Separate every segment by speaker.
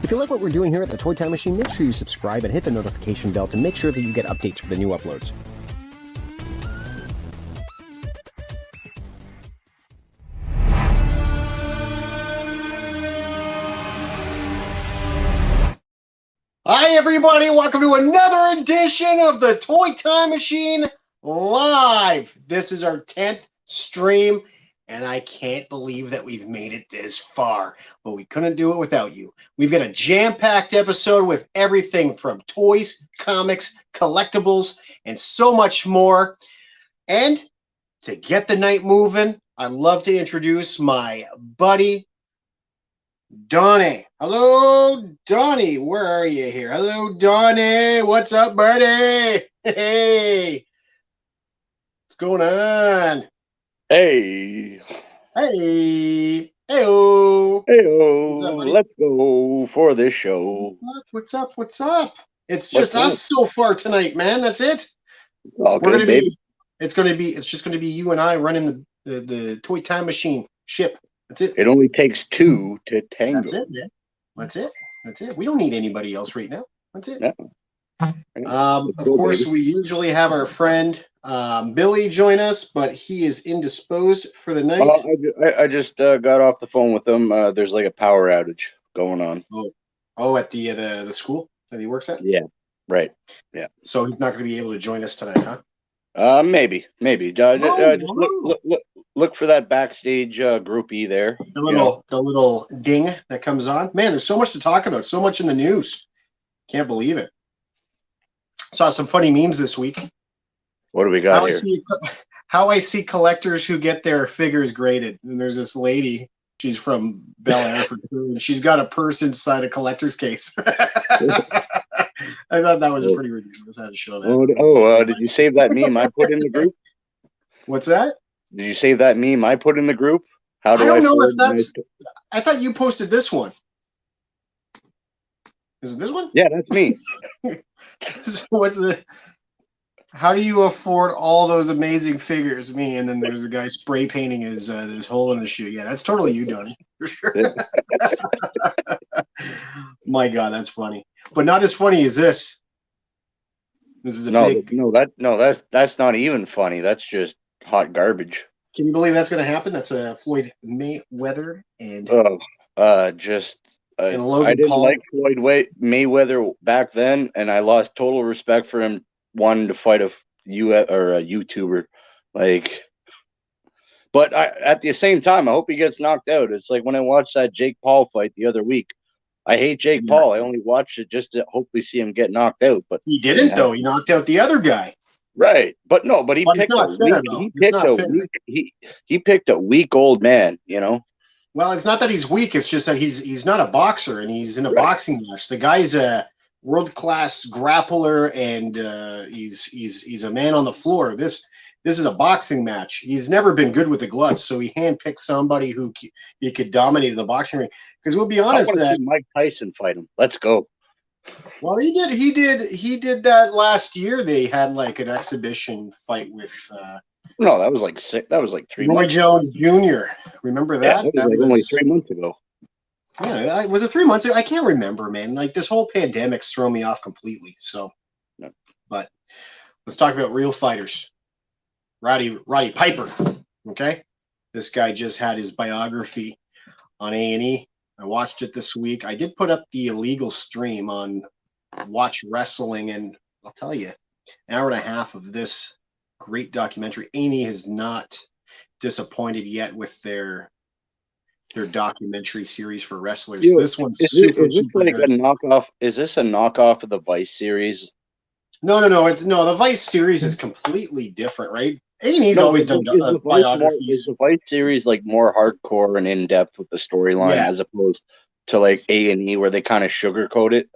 Speaker 1: If you like what we're doing here at the Toy Time Machine, make sure you subscribe and hit the notification bell to make sure that you get updates for the new uploads. Hi everybody, welcome to another edition of the Toy Time Machine Live. This is our 10th stream, and I can't believe that we've made it this far, but we couldn't do it without you. We've got a jam-packed episode with everything from toys, comics, collectibles, and so much more. And to get the night moving, I'd love to introduce my buddy, Donnie. Hello, Donnie. Where are you here? Hello, Donnie. What's up, buddy? Hey. What's going on?
Speaker 2: Hey.
Speaker 1: Hey. Hey-o.
Speaker 2: Hey-o.
Speaker 1: What's up, buddy?
Speaker 2: Let's go for this show.
Speaker 1: What's up? What's up? It's just us so far tonight, man. That's it.
Speaker 2: Okay,
Speaker 1: We're gonna
Speaker 2: baby.
Speaker 1: It's just gonna be you and I running the Toy Time Machine ship. That's it.
Speaker 2: It only takes two to tango.
Speaker 1: That's it, man. That's it. That's it. We don't need anybody else right now. That's it.
Speaker 2: No.
Speaker 1: Of course, we usually have our friend Billy join us, but he is indisposed for the night.
Speaker 2: I just got off the phone with him. There's like a power outage going on.
Speaker 1: Oh, at the school that he works at?
Speaker 2: Yeah, right. Yeah.
Speaker 1: So he's not going to be able to join us tonight, huh?
Speaker 2: Maybe. Just look for that backstage groupie there.
Speaker 1: The little ding that comes on. Man, there's so much to talk about. So much in the news. Can't believe it. Saw some funny memes this week.
Speaker 2: What do we got here?
Speaker 1: How I see collectors who get their figures graded. And there's this lady. She's from Bel Air for sure, and she's got a purse inside a collector's case. I thought that was pretty ridiculous. I had to show that.
Speaker 2: Did you save that meme I put in the group?
Speaker 1: What's that?
Speaker 2: Did you save that meme I put in the group?
Speaker 1: I don't know if that's. I thought you posted this one. Is it this one?
Speaker 2: Yeah, that's me.
Speaker 1: So how do you afford all those amazing figures? Me, and then there's a guy spray painting his hole in his shoe. Yeah, that's totally you, Donnie, for sure. My God, that's funny, but not as funny as this. This is that's not even funny. That's just hot garbage. Can you believe that's going to happen? That's Floyd Mayweather and
Speaker 2: and
Speaker 1: Logan
Speaker 2: I didn't
Speaker 1: Paul.
Speaker 2: like Floyd Mayweather back then, and I lost total respect for him wanting to fight a YouTuber. But at the same time, I hope he gets knocked out. It's like when I watched that Jake Paul fight the other week. I hate Jake Paul. I only watched it just to hopefully see him get knocked out. But
Speaker 1: he didn't, though. He knocked out the other guy.
Speaker 2: Right, but he picked a weak old man, you know.
Speaker 1: Well, it's not that he's weak. It's just that he's not a boxer, and he's in a boxing match. The guy's a world-class grappler, and he's a man on the floor. This is a boxing match. He's never been good with the gloves, so he handpicked somebody who he could dominate in the boxing ring. Because we'll be honest,
Speaker 2: I want to see Mike Tyson fight him. Let's go.
Speaker 1: Well, he did that last year. They had like an exhibition fight with.
Speaker 2: No, that was like 3 months.
Speaker 1: Roy Jones Jr. Remember that?
Speaker 2: Yeah, that was only 3 months ago.
Speaker 1: Yeah, was it 3 months ago? I can't remember, man. Like this whole pandemic's thrown me off completely. So,
Speaker 2: no. But
Speaker 1: let's talk about real fighters. Roddy Piper. Okay, this guy just had his biography on A&E. I watched it this week. I did put up the illegal stream on Watch Wrestling, and I'll tell you, an hour and a half of this great documentary. A&E has not disappointed yet with their documentary series for wrestlers. This one's super
Speaker 2: like good. A knockoff? Is this a knockoff of the Vice series?
Speaker 1: No. The Vice series is completely different, right? A&E's always done biographies.
Speaker 2: Is the Vice series like more hardcore and in depth with the storyline as opposed to like A&E where they kind of sugarcoat it?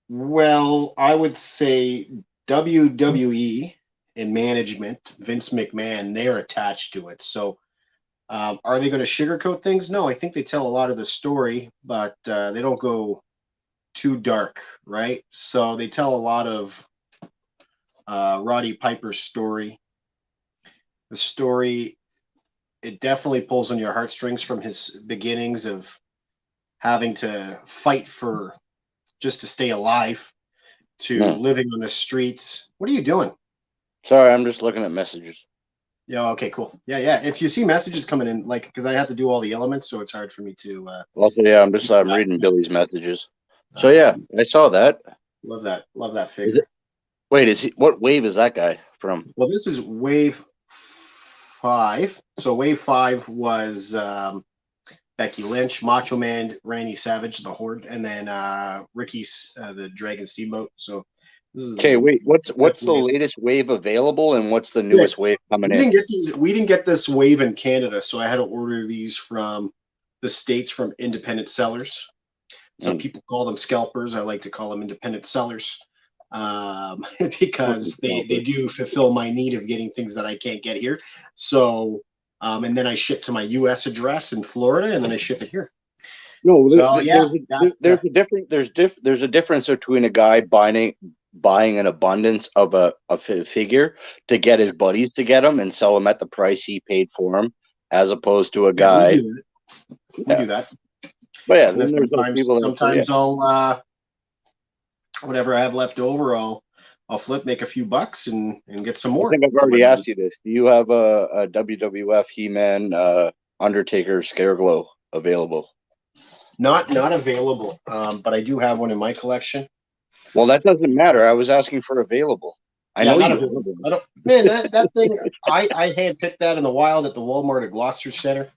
Speaker 1: Well, I would say WWE and management, Vince McMahon, they're attached to it. So are they going to sugarcoat things? No, I think they tell a lot of the story, but they don't go too dark, right? So they tell a lot of Roddy Piper's story. The story, it definitely pulls on your heartstrings from his beginnings of having to fight for just to stay alive to living on the streets. What are you doing?
Speaker 2: Sorry, I'm just looking at messages.
Speaker 1: Yeah. Okay. Cool. Yeah. If you see messages coming in, like, because I have to do all the elements, so it's hard for me to.
Speaker 2: Also, yeah, I'm reading Billy's messages. So yeah, I saw that.
Speaker 1: Love that figure.
Speaker 2: Wait, what wave is that guy from?
Speaker 1: Well, this is wave 5. So wave 5 was Becky Lynch, Macho Man, Randy Savage, the Horde, and then Ricky's the Dragon Steamboat. So this is
Speaker 2: okay. Wait, what's the latest wave available, and what's the newest wave coming in?
Speaker 1: We didn't get this wave in Canada, so I had to order these from the States from independent sellers. Some people call them scalpers. I like to call them independent sellers because they do fulfill my need of getting things that I can't get here. So, and then I ship to my U.S. address in Florida, and then I ship it here.
Speaker 2: No, so, there's a difference between a guy buying an abundance of a figure to get his buddies to get him and sell him at the price he paid for him, as opposed to a guy.
Speaker 1: We do that.
Speaker 2: But yeah, then there's those people.
Speaker 1: Sometimes I'll whatever I have left over, I'll flip, make a few bucks, and get some more.
Speaker 2: I think I've already asked you this. Do you have a WWF He-Man Undertaker Scareglow available?
Speaker 1: Not available, but I do have one in my collection.
Speaker 2: Well, that doesn't matter. I was asking for available. I know you available.
Speaker 1: Man, that thing, I handpicked that in the wild at the Walmart at Gloucester Center.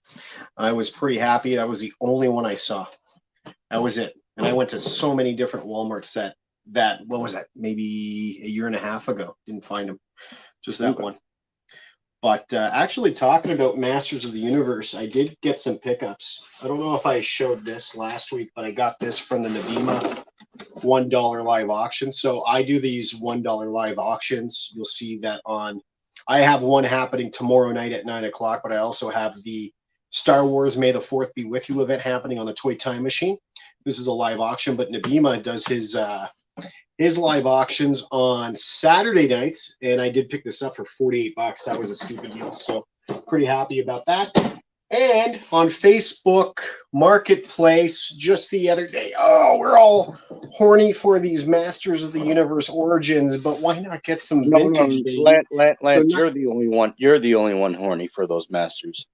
Speaker 1: I was pretty happy. That was the only one I saw. That was it. And I went to so many different Walmarts what was that? Maybe a year and a half ago. Didn't find them. Just that one. But actually, talking about Masters of the Universe, I did get some pickups. I don't know if I showed this last week, but I got this from the Nabima $1 live auction. So I do these $1 live auctions. You'll see that I have one happening tomorrow night at 9 o'clock, but I also have the Star Wars May the 4th Be With You event happening on the Toy Time Machine. This is a live auction, but Nabima does his live auctions on Saturday nights, and I did pick this up for $48. That was a stupid deal, so pretty happy about that. And on Facebook Marketplace just the other day, we're all horny for these Masters of the Universe Origins, but why not get some vintage?
Speaker 2: Lance, you're the only one. You're the only one horny for those Masters.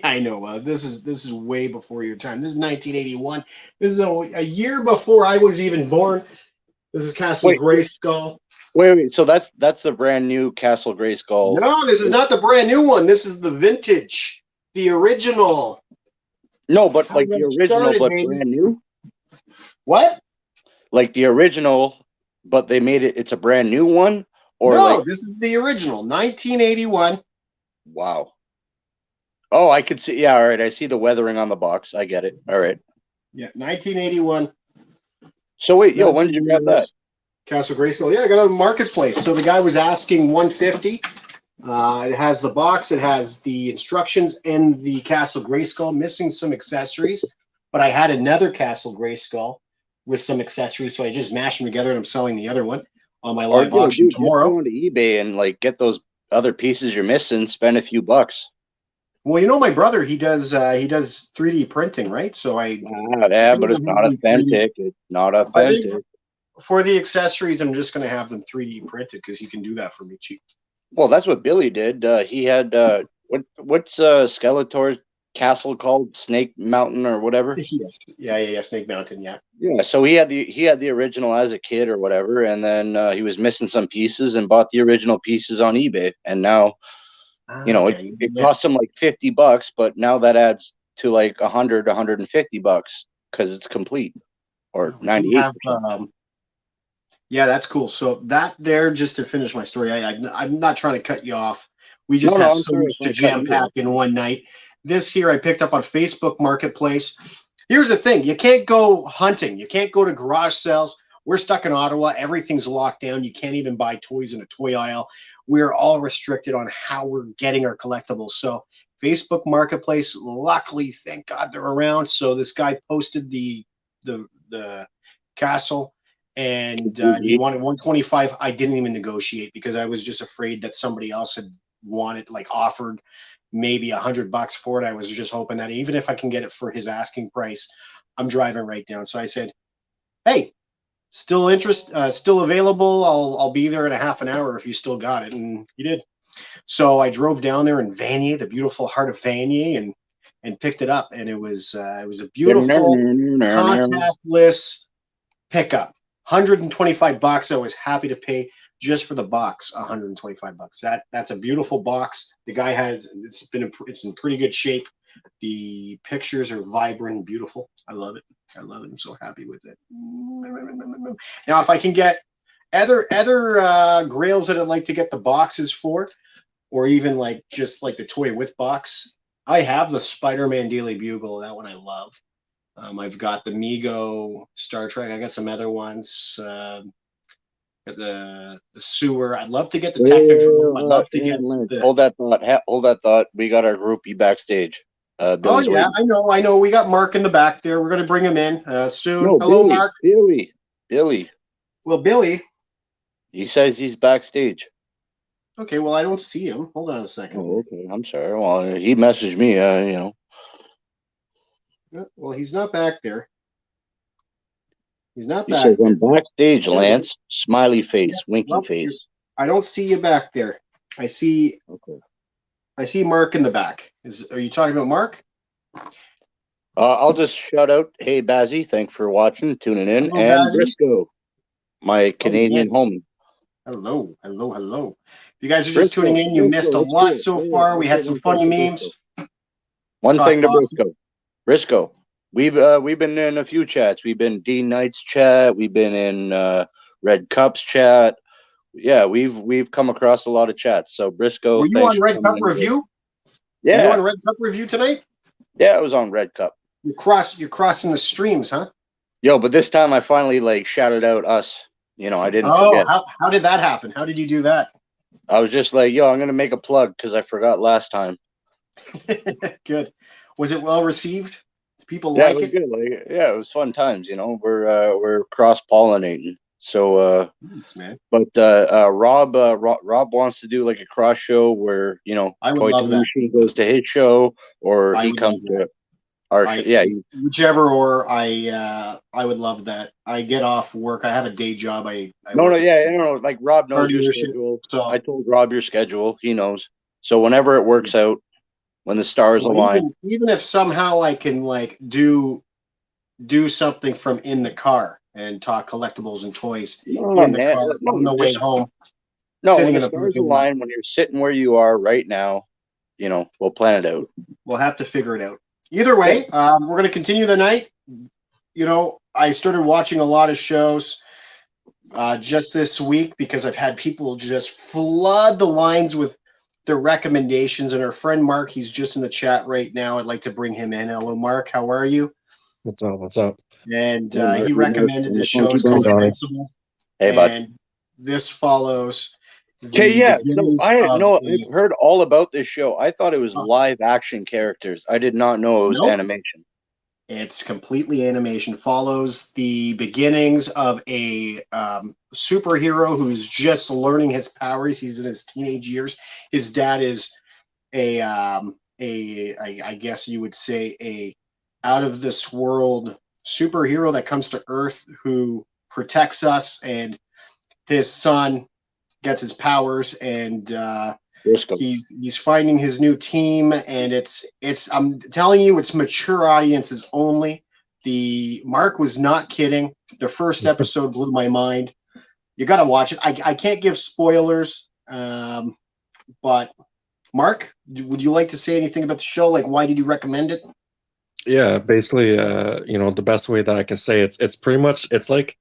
Speaker 1: I know. This is way before your time. This is 1981. This is a year before I was even born. This is Castle Grayskull.
Speaker 2: Wait. So that's the brand new Castle Grayskull.
Speaker 1: No, this is not the brand new one. This is the vintage. The original.
Speaker 2: No, but like the original, but brand new?
Speaker 1: What?
Speaker 2: Like the original, but they made it's a brand new one? Or
Speaker 1: no, this is the original, 1981.
Speaker 2: Wow. Oh, I could see. Yeah, all right. I see the weathering on the box. I get it. All right.
Speaker 1: Yeah, 1981.
Speaker 2: So wait, when did you grab that?
Speaker 1: Castle Grayskull. Yeah, I got it on Marketplace. So the guy was asking $150. It has the box, it has the instructions, and the Castle Grayskull, missing some accessories. But I had another Castle Grayskull with some accessories, so I just mashed them together, and I'm selling the other one on my live auction tomorrow.
Speaker 2: Go on to eBay and get those other pieces you're missing. Spend a few bucks.
Speaker 1: Well, my brother, he does 3D printing, right? So
Speaker 2: but it's not authentic. It's not authentic.
Speaker 1: For the accessories, I'm just going to have them 3D printed because he can do that for me cheap.
Speaker 2: Well, that's what Billy did. He had what's Skeletor's castle called? Snake Mountain or whatever.
Speaker 1: Yes. Yeah. Snake Mountain. Yeah.
Speaker 2: Yeah. So he had the original as a kid or whatever, and then he was missing some pieces and bought the original pieces on eBay, and now. It cost him like $50, but now that adds to like $100, $150 because it's complete, or 98.
Speaker 1: Yeah, that's cool. So that there, just to finish my story, I'm not trying to cut you off. We just have so much to jam pack in one night. This here I picked up on Facebook Marketplace. Here's the thing: you can't go hunting. You can't go to garage sales. We're stuck in Ottawa. Everything's locked down. You can't even buy toys in a toy aisle. We're all restricted on how we're getting our collectibles. So Facebook Marketplace, luckily, thank God they're around. So this guy posted the castle, and he wanted $125. I didn't even negotiate because I was just afraid that somebody else had offered maybe $100 for it. I was just hoping that even if I can get it for his asking price, I'm driving right down. So I said, hey, still available. I'll be there in a half an hour if you still got it. And he did. So I drove down there in Vanier, the beautiful heart of Vanier, and picked it up. And it was a beautiful contactless pickup. $125. I was happy to pay just for the box. $125. That's a beautiful box. The guy it's in pretty good shape. The pictures are vibrant and beautiful. I love it. I'm so happy with it. Now, if I can get other grails that I'd like to get the boxes for, or even like just like the toy with box, I have the Spider-Man Daily Bugle. That one I love. I've got the Mego Star Trek. I got some other ones. Got the sewer. I'd love to get the Technodrome. I'd love to get the...
Speaker 2: Hold that thought. Hold that thought. We got our groupie backstage.
Speaker 1: Oh yeah, waiting. I know. We got Mark in the back there. We're gonna bring him in soon.
Speaker 2: No,
Speaker 1: hello,
Speaker 2: Billy,
Speaker 1: Mark.
Speaker 2: Billy.
Speaker 1: Well, Billy.
Speaker 2: He says he's backstage.
Speaker 1: Okay. Well, I don't see him. Hold on a second.
Speaker 2: Oh, okay. I'm sorry. Well, he messaged me. You know.
Speaker 1: Well, he's not back there. He's not
Speaker 2: he
Speaker 1: back
Speaker 2: says,
Speaker 1: there.
Speaker 2: I'm backstage, Lance. Smiley face, winky face.
Speaker 1: I don't see you back there. I see. Okay. I see Mark in the back. Are you talking about Mark?
Speaker 2: I'll just shout out, hey Bazzy, thanks for watching, tuning in,
Speaker 1: hello,
Speaker 2: and
Speaker 1: Bazzy.
Speaker 2: Briscoe, my Canadian homie.
Speaker 1: Hello. If you guys are just tuning in, you missed a lot so far. We had some funny memes.
Speaker 2: One thing to Briscoe. We've been in a few chats. We've been Dean Knight's chat. We've been in Red Cup's chat. Yeah, we've come across a lot of chats. So Briscoe,
Speaker 1: were you on Red Cup Review?
Speaker 2: Yeah,
Speaker 1: were you on Red Cup Review tonight?
Speaker 2: Yeah, I was on Red Cup.
Speaker 1: You're crossing the streams, huh?
Speaker 2: Yo, but this time I finally like shouted out us. You know, I didn't forget.
Speaker 1: How did that happen? How did you do that?
Speaker 2: I was just like, yo, I'm gonna make a plug because I forgot last time.
Speaker 1: Good. Was it well received? Did people like it?
Speaker 2: Good. Like, yeah, it was fun times. You know, we're cross pollinating. So,
Speaker 1: thanks, man.
Speaker 2: But Rob wants to do like a cross show where
Speaker 1: I would love that.
Speaker 2: Machine goes to his show, or he comes to our show. Yeah,
Speaker 1: whichever. Or I would love that. I get off work. I have a day job.
Speaker 2: No. Like Rob knows your schedule. So I told Rob your schedule. He knows. So whenever it works out, when the stars align,
Speaker 1: even if somehow I can like do something from in the car and talk collectibles and toys in the car on the way home.
Speaker 2: No, when the stars align, when you're sitting where you are right now, we'll plan it out.
Speaker 1: We'll have to figure it out. Either way, we're going to continue the night. I started watching a lot of shows just this week because I've had people just flood the lines with their recommendations. And our friend Mark, he's just in the chat right now. I'd like to bring him in. Hello, Mark. How are you?
Speaker 3: What's up?
Speaker 1: And he recommended the show called Invincible.
Speaker 2: Hey, bud.
Speaker 1: And this follows.
Speaker 2: Okay, yeah. No, I've heard all about this show. I thought it was live action characters. I did not know it was animation.
Speaker 1: It's completely animation. Follows the beginnings of a superhero who's just learning his powers. He's in his teenage years. His dad is I guess you would say a out of this world superhero that comes to Earth who protects us, and his son gets his powers, and he's finding his new team, and it's I'm telling you, it's mature audiences only. The Mark was not kidding. The first episode blew my mind. You got to watch it. I can't give spoilers, but Mark, would you like to say anything about the show? Like, why did you recommend it?
Speaker 3: Yeah, basically, the best way that I can say it's pretty much it's like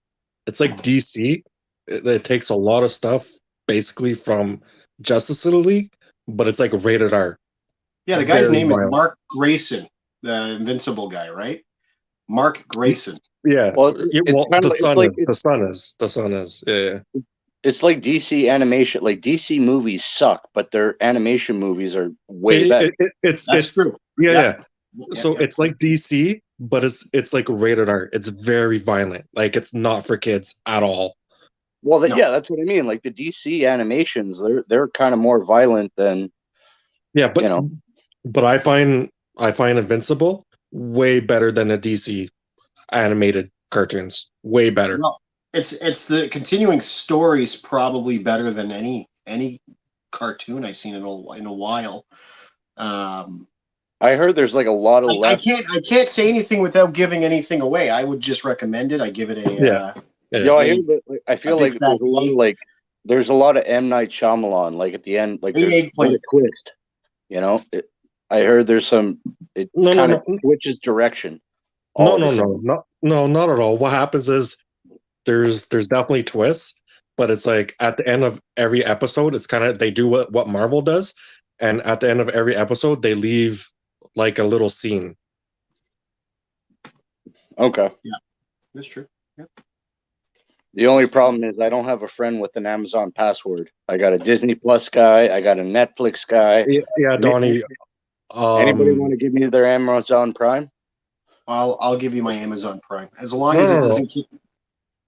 Speaker 3: DC. It takes a lot of stuff basically from Justice League, but it's like rated R.
Speaker 1: Yeah, the guy's name is Mark Grayson, the Invincible guy, right? Mark Grayson.
Speaker 3: Yeah. Well, the son is. Yeah.
Speaker 2: It's like DC animation. Like DC movies suck, but their animation movies are way better.
Speaker 1: That's true.
Speaker 3: Yeah. So it's like DC, but it's like rated R. It's very violent. Like it's not for kids at all.
Speaker 2: Well, yeah, that's what I mean. Like the DC animations, they're kind of more violent than.
Speaker 3: Yeah, but I find Invincible way better than the DC animated cartoons. Way better.
Speaker 1: Well, it's the continuing stories probably better than any cartoon I've seen in a while.
Speaker 2: I heard there's like a lot of
Speaker 1: I can't say anything without giving anything away. I would just recommend it. I give it a
Speaker 3: Yeah.
Speaker 2: Yo, I feel
Speaker 1: big
Speaker 2: like
Speaker 1: fat
Speaker 2: there's a lot of M. Night Shyamalan, like at the end, like there's a twist. You know, I heard there's some. It kind of switches direction.
Speaker 3: No, not at all. What happens is there's definitely twists, but it's like at the end of every episode, it's kind of they do what Marvel does, and at the end of every episode, they leave like a little scene.
Speaker 2: Okay.
Speaker 1: Yeah, that's true. Yep.
Speaker 2: The only problem is I don't have a friend with an Amazon password. I got a Disney Plus guy. I got a Netflix guy.
Speaker 3: Yeah, Donnie.
Speaker 2: Anybody want to give me their Amazon Prime?
Speaker 1: I'll give you my Amazon Prime as long as it doesn't keep.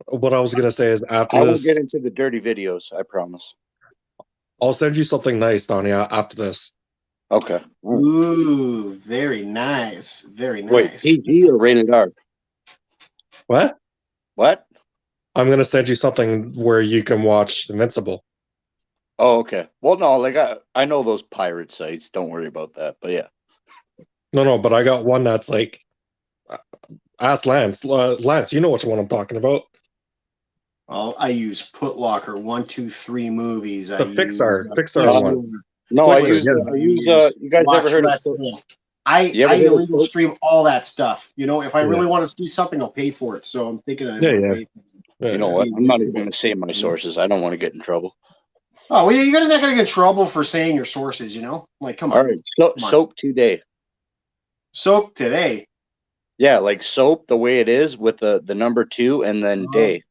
Speaker 3: What I was gonna say is after
Speaker 2: I
Speaker 3: this,
Speaker 2: will get into the dirty videos. I promise.
Speaker 3: I'll send you something nice, Donnie, after this.
Speaker 2: Okay.
Speaker 1: Ooh, very nice. Very nice.
Speaker 2: Wait, PG or rated R?
Speaker 3: What?
Speaker 2: What?
Speaker 3: I'm gonna send you something where you can watch Invincible.
Speaker 2: Oh, okay. Well, no, like I know those pirate sites. Don't worry about that. But yeah.
Speaker 3: No, but I got one that's like, ask Lance. Lance, you know which one I'm talking about.
Speaker 1: Well, I use Putlocker 123 movies.
Speaker 3: The Pixar one.
Speaker 2: No, I use. You guys ever heard of?
Speaker 1: I illegal stream all that stuff. You know, if I really want to see something, I'll pay for it. So I'm thinking I pay.
Speaker 2: You know what? I'm not even going to say my sources. I don't want to get in trouble.
Speaker 1: Oh, well, you're not going to get in trouble for saying your sources, you know? Like, come on.
Speaker 2: All right. Soap today.
Speaker 1: Soap today?
Speaker 2: Yeah, like soap the way it is with the number 2 and then day.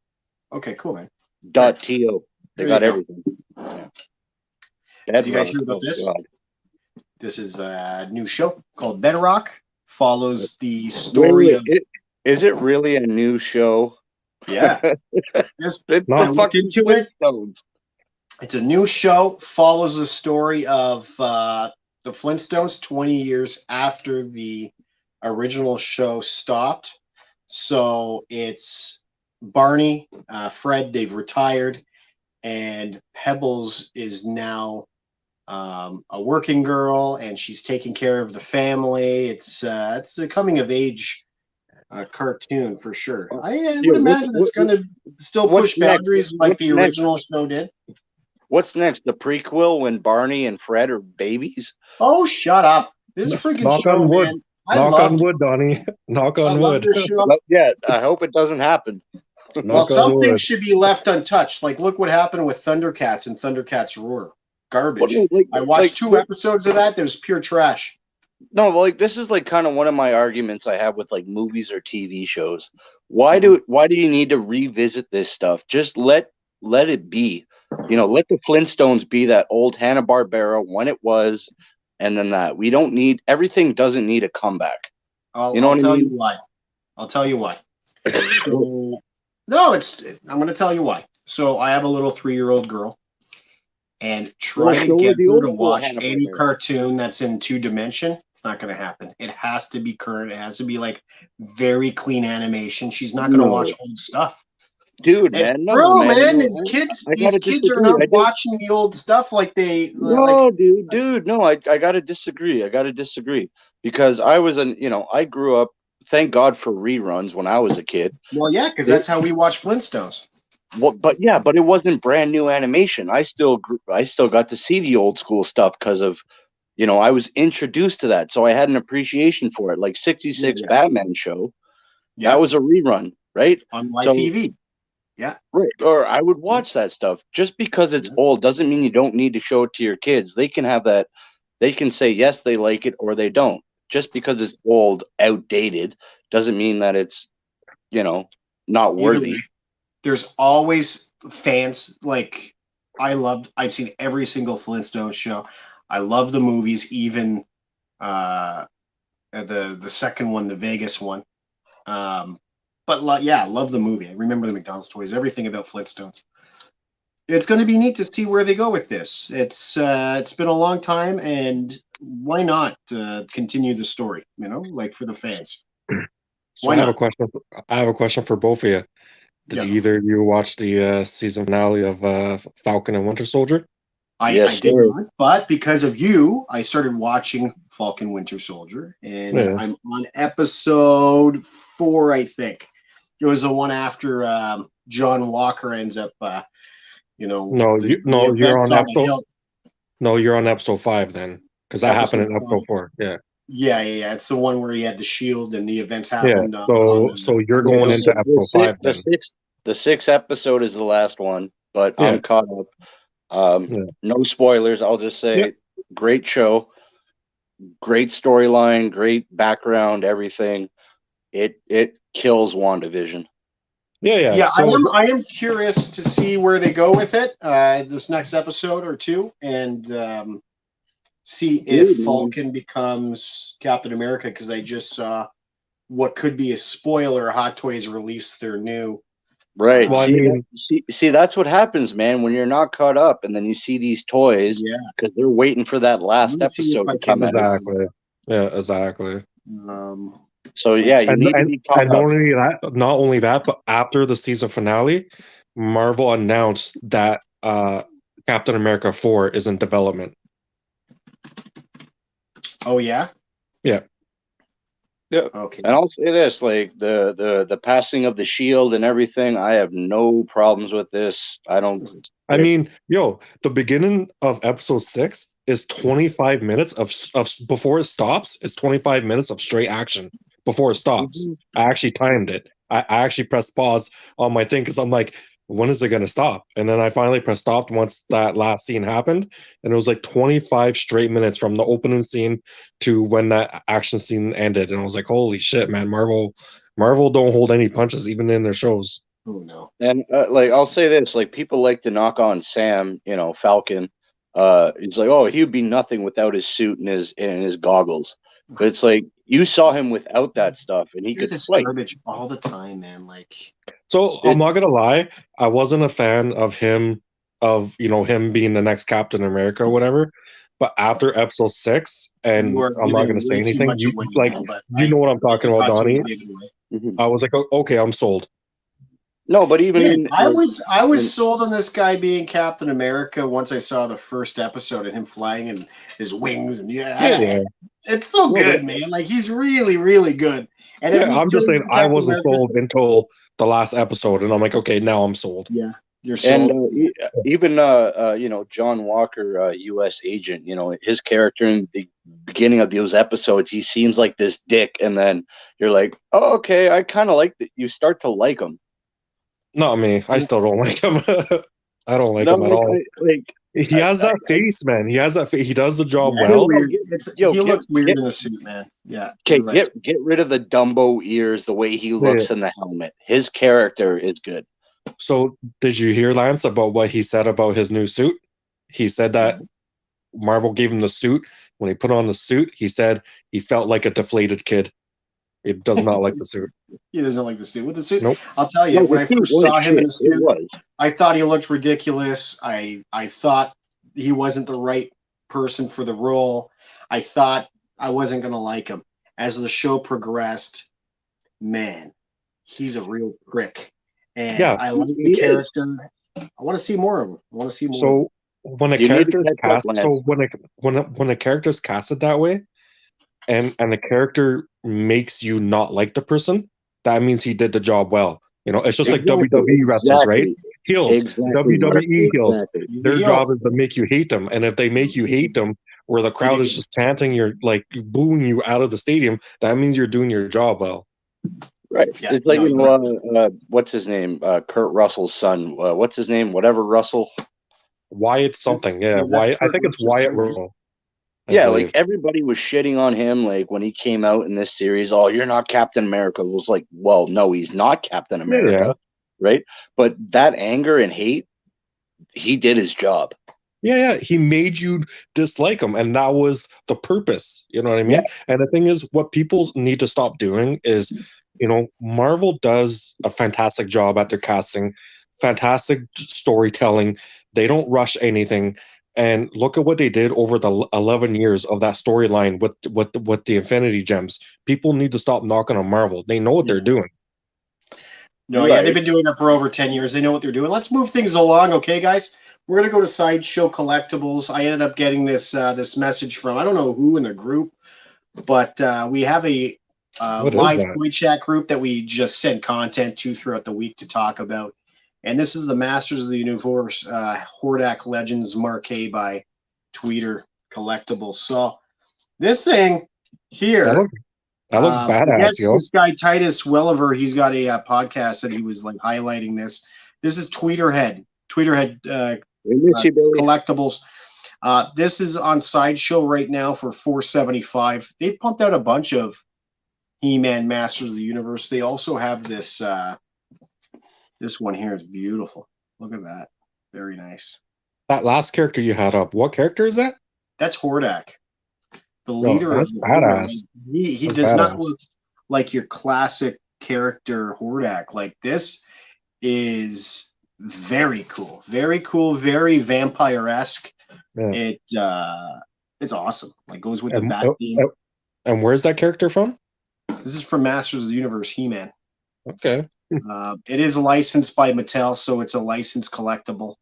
Speaker 1: Okay, cool, man.
Speaker 2: .to. They got everything.
Speaker 1: Yeah. Did you guys hear about this? God. This is a new show called Bedrock. Follows the story of...
Speaker 2: Is it really a new show?
Speaker 1: Yeah. Just look into it. It's a new show. Follows the story of the Flintstones 20 years after the original show stopped. So it's Barney, Fred, they've retired, and Pebbles is now a working girl, and she's taking care of the family. It's a coming of age cartoon for sure. I would imagine it's going to still push boundaries like the original show did.
Speaker 2: What's next? The prequel when Barney and Fred are babies?
Speaker 1: Oh, shut up! This freaking
Speaker 3: knock
Speaker 1: show,
Speaker 3: on wood.
Speaker 1: Man.
Speaker 3: Knock on wood, Donnie. Knock on wood.
Speaker 2: Yeah, I hope it doesn't happen.
Speaker 1: Well, some things should be left untouched. Like, look what happened with Thundercats and Thundercats Roar. Garbage. I watched 2 episodes of that. There's pure trash.
Speaker 2: No, like this is like kind of one of my arguments I have with like movies or TV shows. Why do you need to revisit this stuff? Just let it be. You know, let the Flintstones be that old Hanna-Barbera when it was, and then that. We don't need everything. Doesn't need a comeback.
Speaker 1: I'll tell you why. I'll tell you why. So, no, I'm going to tell you why. So I have a little 3-year-old girl, and try to get her to watch any cartoon that's in 2 dimension. It's not going to happen. It has to be current. It has to be like very clean animation. She's not going to watch old stuff.
Speaker 2: Dude,
Speaker 1: it's
Speaker 2: man,
Speaker 1: true, man. These kids are not watching the old stuff like they.
Speaker 2: No, dude, no. I gotta disagree. Because I was I grew up. Thank God for reruns when I was a kid.
Speaker 1: Well, yeah, because that's how we watched Flintstones.
Speaker 2: Well, but it wasn't brand new animation. I still got to see the old school stuff because of, I was introduced to that, so I had an appreciation for it. Like 66 Batman show, that was a rerun, right?
Speaker 1: On YTV. Yeah.
Speaker 2: Right. Or I would watch that stuff. Just because it's old doesn't mean you don't need to show it to your kids. They can have that. They can say, yes, they like it, or they don't. Just because it's old, outdated, doesn't mean that it's, not worthy.
Speaker 1: There's always fans. Like, I've seen every single Flintstones show. I love the movies, even the second one, the Vegas one. But yeah, I love the movie. I remember the McDonald's toys, everything about Flintstones. It's going to be neat to see where they go with this. It's been a long time, and why not continue the story? Like for the fans.
Speaker 3: So I have a question. I have a question for both of you. Did either of you watch the season finale of Falcon and Winter Soldier?
Speaker 1: I did not, but because of you, I started watching Falcon Winter Soldier, and I'm on episode 4, I think. It was the one after John Walker ends up,
Speaker 3: No, you're on episode. No, you're on episode 5 then, because that happened in episode 4. Yeah.
Speaker 1: Yeah. It's the one where he had the shield and the events happened.
Speaker 3: Yeah. So you're going into episode 5 then.
Speaker 2: The 6th episode is the last one, but I'm caught up. No spoilers. I'll just say, great show, great storyline, great background, everything. It kills WandaVision.
Speaker 1: Yeah. So, I am curious to see where they go with it this next episode or 2, and see if Falcon becomes Captain America, because I just saw what could be a spoiler. Hot Toys released their new.
Speaker 2: Right. Well, see, that's what happens, man, when you're not caught up, and then you see these toys, because they're waiting for that last episode to come out.
Speaker 3: Exactly. Yeah, exactly.
Speaker 2: So you need to be caught up.
Speaker 3: Not only that, but after the season finale, Marvel announced that Captain America 4 is in development.
Speaker 1: Oh yeah.
Speaker 2: Yeah. Yeah.
Speaker 1: Okay.
Speaker 2: And I'll say this, like the passing of the shield and everything, I have no problems with this. I mean,
Speaker 3: the beginning of episode 6 is 25 minutes of before it stops, it's 25 minutes of straight action before it stops. I actually timed it. I actually pressed pause on my thing because I'm like, when is it going to stop? And then I finally pressed stop once that last scene happened, and it was like 25 straight minutes from the opening scene to when that action scene ended. And I was like, holy shit, man, Marvel don't hold any punches even in their shows.
Speaker 1: Oh no.
Speaker 2: And I'll say this, like, people like to knock on Sam, Falcon. He's like, oh, he'd be nothing without his suit and his goggles. But it's like, you saw him without that stuff, and he could fight.
Speaker 1: Garbage all the time, man.
Speaker 3: So I'm not gonna lie, I wasn't a fan of him being the next Captain America or whatever. But after episode 6, and I'm not gonna say anything, you know what I'm talking about, Donnie. I was like, okay, I'm sold.
Speaker 2: No, but even
Speaker 1: I was sold on this guy being Captain America once I saw the first episode and him flying and his wings, and it's so good, man. Like, he's really, really good. And
Speaker 3: I'm just saying, I wasn't sold until the last episode, and I'm like, okay, now I'm sold.
Speaker 1: Yeah, you're sold.
Speaker 2: And even John Walker, U.S. agent, his character in the beginning of those episodes, he seems like this dick, and then you're like, oh, okay, I kind of like that. You start to like him.
Speaker 3: Not me. I still don't like him. I don't like him at all. He has that face, man. He has that face. He does the job well.
Speaker 1: He looks weird in a suit, man. Yeah.
Speaker 2: Okay, get rid of the Dumbo ears, the way he looks in the helmet. His character is good.
Speaker 3: So, did you hear, Lance, about what he said about his new suit? He said that Marvel gave him the suit. When he put on the suit, he said he felt like a deflated kid. He does not like the suit.
Speaker 1: He doesn't like the suit. With the suit,
Speaker 3: nope.
Speaker 1: I'll tell you, when I first saw him in the suit, I thought he looked ridiculous. I thought he wasn't the right person for the role. I thought I wasn't going to like him. As the show progressed, man, he's a real prick. And I like the character. I want to see more of him. I want to see more.
Speaker 3: So when a character is cast, when a character is casted that way, and the character makes you not like the person, that means he did the job well. It's just like WWE wrestlers, right? Heels. WWE heels. Their job is to make you hate them. And if they make you hate them, where the crowd is just chanting, you're like booing you out of the stadium, that means you're doing your job well.
Speaker 2: Right. Yeah. It's like, what's his name? Kurt Russell's son. What's his name? Whatever Russell.
Speaker 3: Wyatt something. Yeah. Wyatt. I think it's Wyatt Russell.
Speaker 2: Yeah, like, everybody was shitting on him, like, when he came out in this series. Oh, you're not Captain America. It was like, well, no, he's not Captain America, right? But that anger and hate, he did his job.
Speaker 3: Yeah, he made you dislike him, and that was the purpose. You know what I mean? Yeah. And the thing is, what people need to stop doing is, Marvel does a fantastic job at their casting, fantastic storytelling. They don't rush anything. And look at what they did over the 11 years of that storyline with the Infinity Gems. People need to stop knocking on Marvel. They know what they're doing.
Speaker 1: No, yeah, they've been doing it for over 10 years. They know what they're doing. Let's move things along, okay, guys? We're going to go to Sideshow Collectibles. I ended up getting this message from, I don't know who in the group, but we have a live toy chat group that we just send content to throughout the week to talk about. And this is the Masters of the Universe Hordak Legends Marquee by Tweeter Collectibles. So this thing here,
Speaker 3: that looks badass, yo.
Speaker 1: This guy Titus Welliver, he's got a podcast that he was like highlighting this. This is Tweeterhead Collectibles. This is on Sideshow right now for $4.75. They pumped out a bunch of He-Man Masters of the Universe. They also have this. This one here is beautiful. Look at that. Very nice.
Speaker 3: That last character you had up, what character is that?
Speaker 1: That's Hordak, the leader of the
Speaker 3: badass.
Speaker 1: He does not look like your classic character Hordak. Like, this is very cool. Very cool, very vampire-esque. Yeah. It's awesome. Like, goes with the bat theme.
Speaker 3: And where's that character from?
Speaker 1: This is from Masters of the Universe He-Man.
Speaker 3: Okay.
Speaker 1: It is licensed by Mattel, so it's a licensed collectible.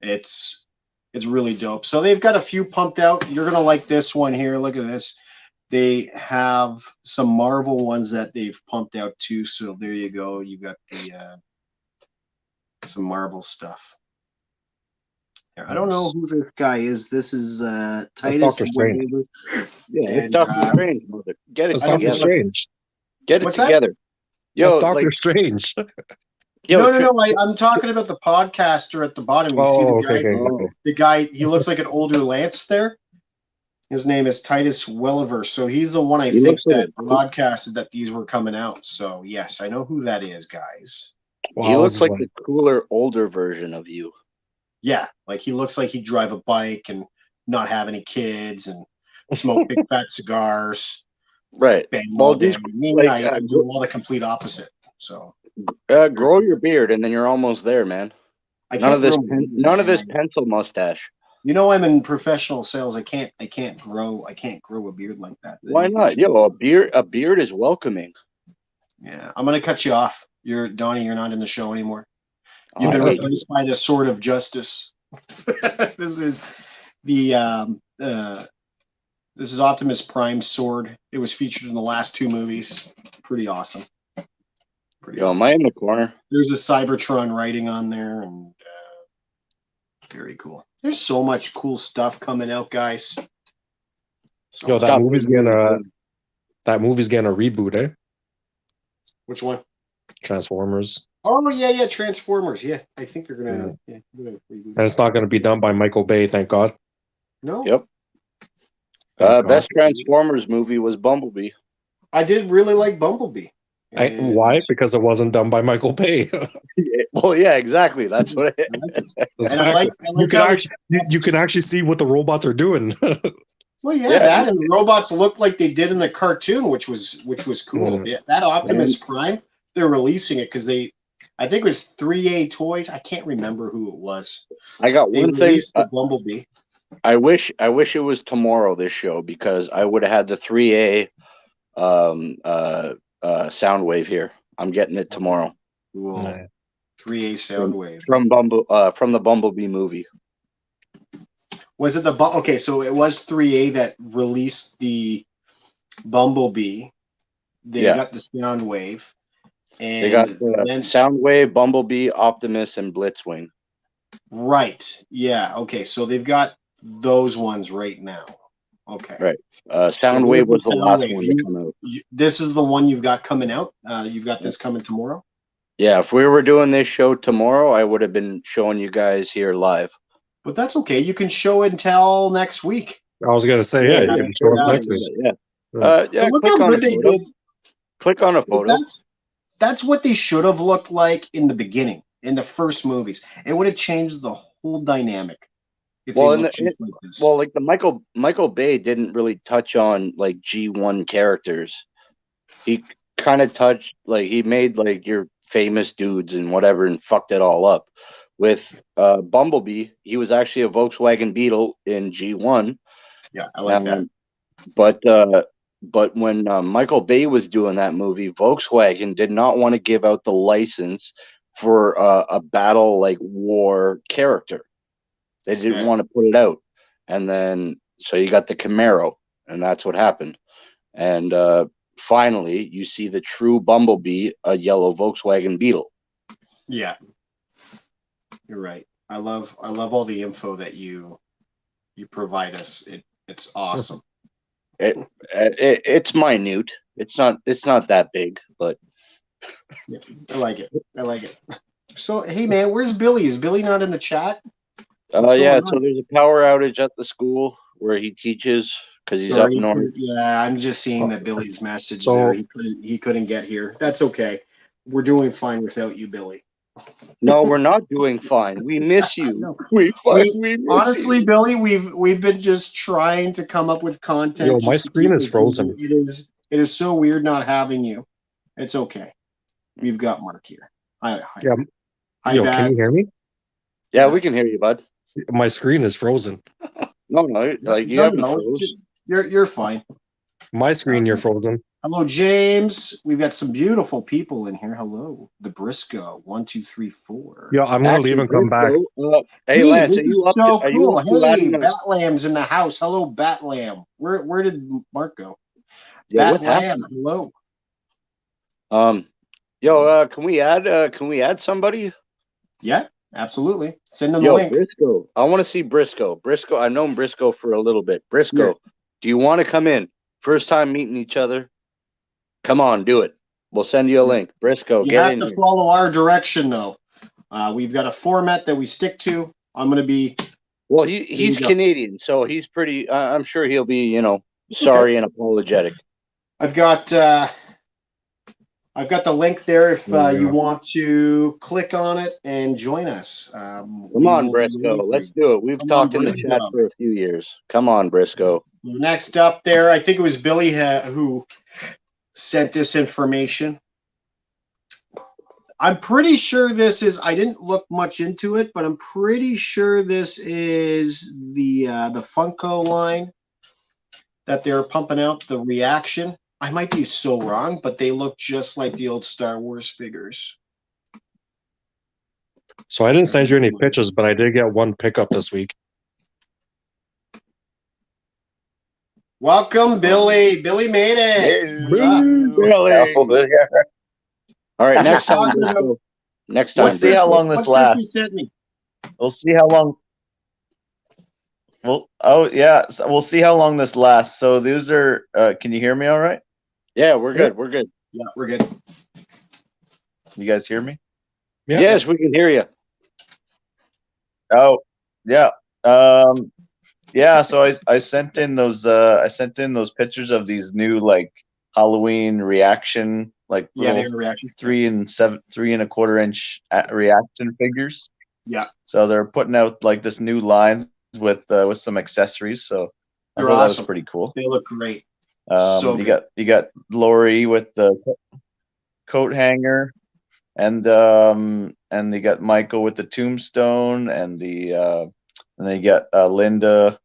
Speaker 1: It's really dope. So they've got a few pumped out. You're gonna like this one here. Look at this. They have some Marvel ones that they've pumped out too. So there you go. You got the some Marvel stuff. I don't know who this guy is. This is Titus.
Speaker 3: Dr. Strange.
Speaker 2: Yeah, it's Dr. Strange. Get it together.
Speaker 3: Strange.
Speaker 2: Get it together. Yo,
Speaker 3: Dr. Strange.
Speaker 1: No. I'm talking about the podcaster at the bottom. You see the guy? The guy, he looks like an older Lance there. His name is Titus Welliver. So he's the one I think that broadcasted that these were coming out. So yes, I know who that is, guys.
Speaker 2: He looks like the cooler, older version of you.
Speaker 1: Yeah, like he looks like he'd drive a bike and not have any kids and smoke big fat cigars.
Speaker 2: Right.
Speaker 1: Well, I do all the complete opposite. So
Speaker 2: grow your beard and then you're almost there, man. None of this pencil mustache.
Speaker 1: You know, I'm in professional sales. I can't grow a beard like that.
Speaker 2: Why not? Yo, a beard is welcoming.
Speaker 1: Yeah, I'm gonna cut you off. Donnie, you're not in the show anymore. You've been replaced by the Sword of Justice. This is the this is Optimus Prime's sword. It was featured in the last 2 movies. Pretty awesome.
Speaker 2: Am I in the corner?
Speaker 1: There's a Cybertron writing on there, and very cool. There's so much cool stuff coming out, guys.
Speaker 3: Yo, that movie's getting a reboot, eh?
Speaker 1: Which one?
Speaker 3: Transformers.
Speaker 1: Oh yeah, Transformers. Yeah, I think they're gonna reboot.
Speaker 3: And it's not gonna be done by Michael Bay, thank God.
Speaker 1: No.
Speaker 2: Yep. Best Transformers movie was Bumblebee.
Speaker 1: I did really like Bumblebee.
Speaker 3: Why? Because it wasn't done by Michael Bay.
Speaker 2: Well, yeah, exactly. That's what it is.
Speaker 1: And I like
Speaker 3: you can actually see what the robots are doing.
Speaker 1: Well, that and the robots look like they did in the cartoon, which was cool. Yeah, that Optimus Prime, they're releasing it because I think it was 3A Toys. I can't remember who it was.
Speaker 2: I got one thing.
Speaker 1: Bumblebee.
Speaker 2: I wish it was tomorrow, this show, because I would have had the 3A Soundwave here. I'm getting it tomorrow.
Speaker 1: Cool. 3A Soundwave
Speaker 2: from the Bumblebee movie.
Speaker 1: Was it okay? So it was 3A that released the Bumblebee. They got the Soundwave, and
Speaker 2: they got Soundwave, Bumblebee, Optimus, and Blitzwing.
Speaker 1: Right. Yeah. Okay. So they've got those ones right now. Okay.
Speaker 2: Right. Soundwave was the last one to come out.
Speaker 1: This is the one you've got coming out. You've got this coming tomorrow.
Speaker 2: Yeah. If we were doing this show tomorrow, I would have been showing you guys here live.
Speaker 1: But that's okay. You can show it until next week.
Speaker 3: I was gonna say, you can show it next week.
Speaker 1: Yeah. Look how good they did.
Speaker 2: Click on a photo.
Speaker 1: That's what they should have looked like in the beginning, in the first movies. It would have changed the whole dynamic.
Speaker 2: Like the Michael Bay didn't really touch on like G1 characters. He kind of touched, like, he made like your famous dudes and whatever and fucked it all up. with Bumblebee. He was actually a Volkswagen Beetle in G1.
Speaker 1: Yeah, I like that.
Speaker 2: But when Michael Bay was doing that movie, Volkswagen did not want to give out the license for a battle like war character. They didn't want to put it out, and then so you got the Camaro, and that's what happened. And finally, you see the true Bumblebee, a yellow Volkswagen Beetle.
Speaker 1: Yeah, you're right. I love all the info that you provide us. It's awesome.
Speaker 2: It's minute. It's not that big, but
Speaker 1: yeah, I like it. I like it. So hey man, where's Billy? Is Billy not in the chat?
Speaker 2: Yeah. So there's a power outage at the school where he teaches because he's up north.
Speaker 1: Yeah, I'm just seeing that Billy's message there. He couldn't get here. That's okay. We're doing fine without you, Billy.
Speaker 2: No, we're not doing fine. We miss you.
Speaker 1: No.
Speaker 2: We
Speaker 1: honestly, you. Billy, we've been just trying to come up with content.
Speaker 3: Yo, my screen is frozen.
Speaker 1: It is so weird not having you. It's okay. We've got Mark here. Hi.
Speaker 3: Yeah. Yo, can you hear me?
Speaker 2: Yeah, we can hear you, bud.
Speaker 3: My screen is frozen.
Speaker 2: No, like you haven't froze.
Speaker 1: You're fine.
Speaker 3: My screen, you're frozen.
Speaker 1: Hello, James. We've got some beautiful people in here. Hello, the Briscoe 1, 2, 3, 4.
Speaker 3: Yeah, I'm gonna leave and come back.
Speaker 2: Hey, Lance,
Speaker 1: this is so cool. Hey, Batlam's in the house. Hello, Batlam. Where did Mark go?
Speaker 2: Yeah,
Speaker 1: Batlam. Hello.
Speaker 2: Can we add somebody?
Speaker 1: Yeah, absolutely. Send them the link.
Speaker 2: Briscoe. I want to see Briscoe. Briscoe. I've known Briscoe for a little bit. Briscoe, do you want to come in? First time meeting each other. Come on, do it. We'll send you a link. Briscoe,
Speaker 1: you have to follow our direction, though. We've got a format that we stick to. I'm going to be.
Speaker 2: Well, he's Canadian, so he's pretty. I'm sure he'll be, sorry and apologetic.
Speaker 1: I've got the link there if you want to click on it and join us.
Speaker 2: Come on, Briscoe. Let's do it. We've talked in the chat for a few years. Come on, Briscoe.
Speaker 1: Next up there, I think it was Billy who sent this information. I'm pretty sure this is, I didn't look much into it, but I'm pretty sure this is the Funko line that they're pumping out, the reaction. I might be so wrong, but they look just like the old Star Wars figures.
Speaker 3: So I didn't send you any pictures, but I did get one pickup this week.
Speaker 1: Welcome, Billy. Billy made it. What's up?
Speaker 4: Billy.
Speaker 2: All right, next time. Next time.
Speaker 4: We'll see how long this lasts. We'll see how long. Well, we'll see how long this lasts. So these are. Can you hear me all right?
Speaker 2: Yeah, we're good. We're good.
Speaker 1: Yeah, we're good.
Speaker 4: You guys hear me?
Speaker 2: Yeah. Yes, we can hear you.
Speaker 4: Oh, yeah. Yeah. So I sent in those. I sent in those pictures of these new like Halloween reaction, like
Speaker 1: reaction
Speaker 4: 3 3.25 inch reaction figures.
Speaker 1: Yeah.
Speaker 4: So they're putting out like this new line with some accessories. So I thought that was pretty cool.
Speaker 1: They look great.
Speaker 4: You got Lori with the coat hanger, and they got Michael with the tombstone, and they got Linda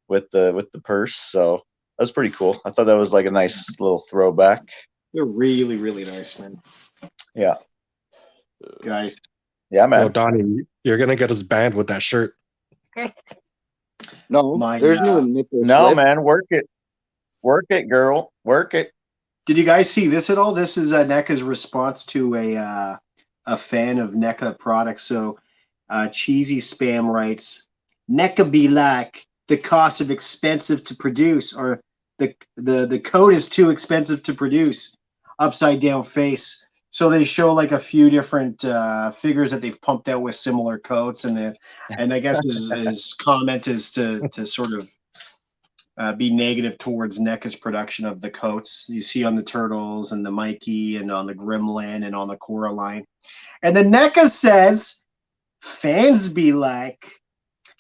Speaker 4: with the purse. So that's pretty cool. I thought that was like a nice little throwback.
Speaker 1: They're really, really nice, man.
Speaker 4: Yeah,
Speaker 1: guys.
Speaker 4: Yeah, man.
Speaker 3: Yo, Donnie, you're gonna get us banned with that shirt.
Speaker 2: No, there's no nipple.
Speaker 4: No, man, work it, girl, work it.
Speaker 1: Did you guys see this at all? This is NECA's response to a fan of NECA products. So, Cheesy Spam writes, "NECA be like the cost of expensive to produce, or the code is too expensive to produce." Upside down face. So they show like a few different figures that they've pumped out with similar coats, and I guess his comment is to sort of be negative towards NECA's production of the coats you see on the Turtles and the Mikey and on the Gremlin and on the Coraline. And then NECA says, "Fans be like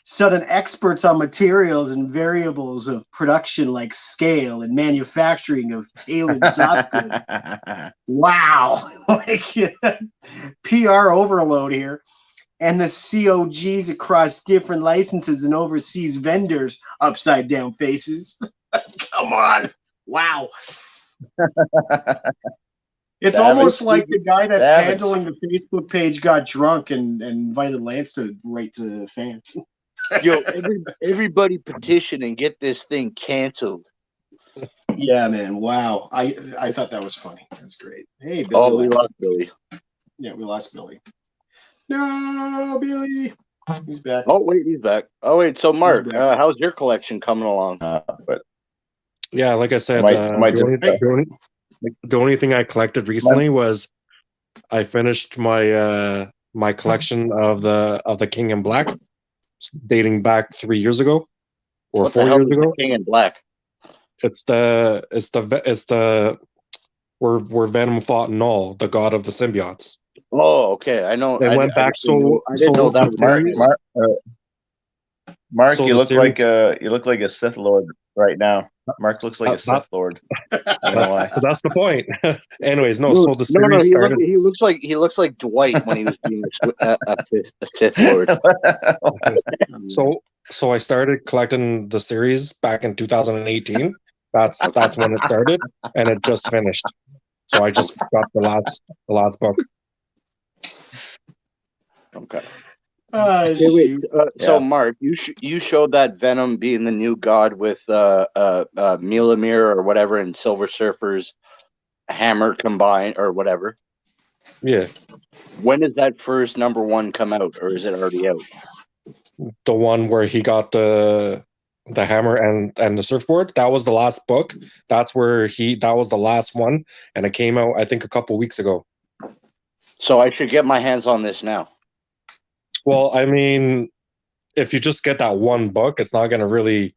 Speaker 1: sudden experts on materials and variables of production like scale and manufacturing of tailored soft goods." Wow. Like PR overload here. and the COGs across different licenses and overseas vendors upside down faces. Come on. Wow. It's
Speaker 4: Savage.
Speaker 1: almost like the guy that's
Speaker 4: Savage.
Speaker 1: handling the Facebook page got drunk and invited Lance to write to fans.
Speaker 2: Yo, everybody petition and get this thing canceled.
Speaker 1: Yeah, man. Wow. I thought that was funny. That's great. Hey, Billy.
Speaker 2: Oh, we lost Billy.
Speaker 1: Yeah, we lost Billy. No, Billy. He's back.
Speaker 2: Oh, wait, he's back. Oh, wait. So, Mark, how's your collection coming along?
Speaker 4: But
Speaker 3: Yeah, like I said, the only thing I collected recently was I finished my my collection of the King in Black, dating back 3 years ago or
Speaker 2: What
Speaker 3: 4
Speaker 2: the hell
Speaker 3: years
Speaker 2: is
Speaker 3: ago.
Speaker 2: the King in Black?
Speaker 3: It's the where Venom fought Null, the god of the symbiotes.
Speaker 2: Oh, okay. I know.
Speaker 3: It went back
Speaker 2: I didn't know that was
Speaker 4: Mark,
Speaker 3: So
Speaker 4: you
Speaker 3: the
Speaker 4: look
Speaker 3: series-
Speaker 4: like a Sith Lord right now. Mark looks like a Sith Lord. I don't know why.
Speaker 3: So that's the point. Anyways,
Speaker 2: No,
Speaker 3: so the series started.
Speaker 2: He looks like Dwight when he was being a Sith Lord.
Speaker 3: So I started collecting the series back in 2018. That's when it started, and it just finished. So I just got the last book.
Speaker 2: Okay.
Speaker 1: Shoot.
Speaker 2: So Mark, you showed that Venom being the new god with Milamir or whatever and Silver Surfer's hammer combined or whatever.
Speaker 3: Yeah,
Speaker 2: When does that first #1 come out, or is it already out?
Speaker 3: the one where he got the hammer and the surfboard. That was the last book. That was the last one, and it came out I think a couple weeks ago.
Speaker 2: So I should get my hands on this now.
Speaker 3: Well, I mean, if you just get that one book, it's not going to really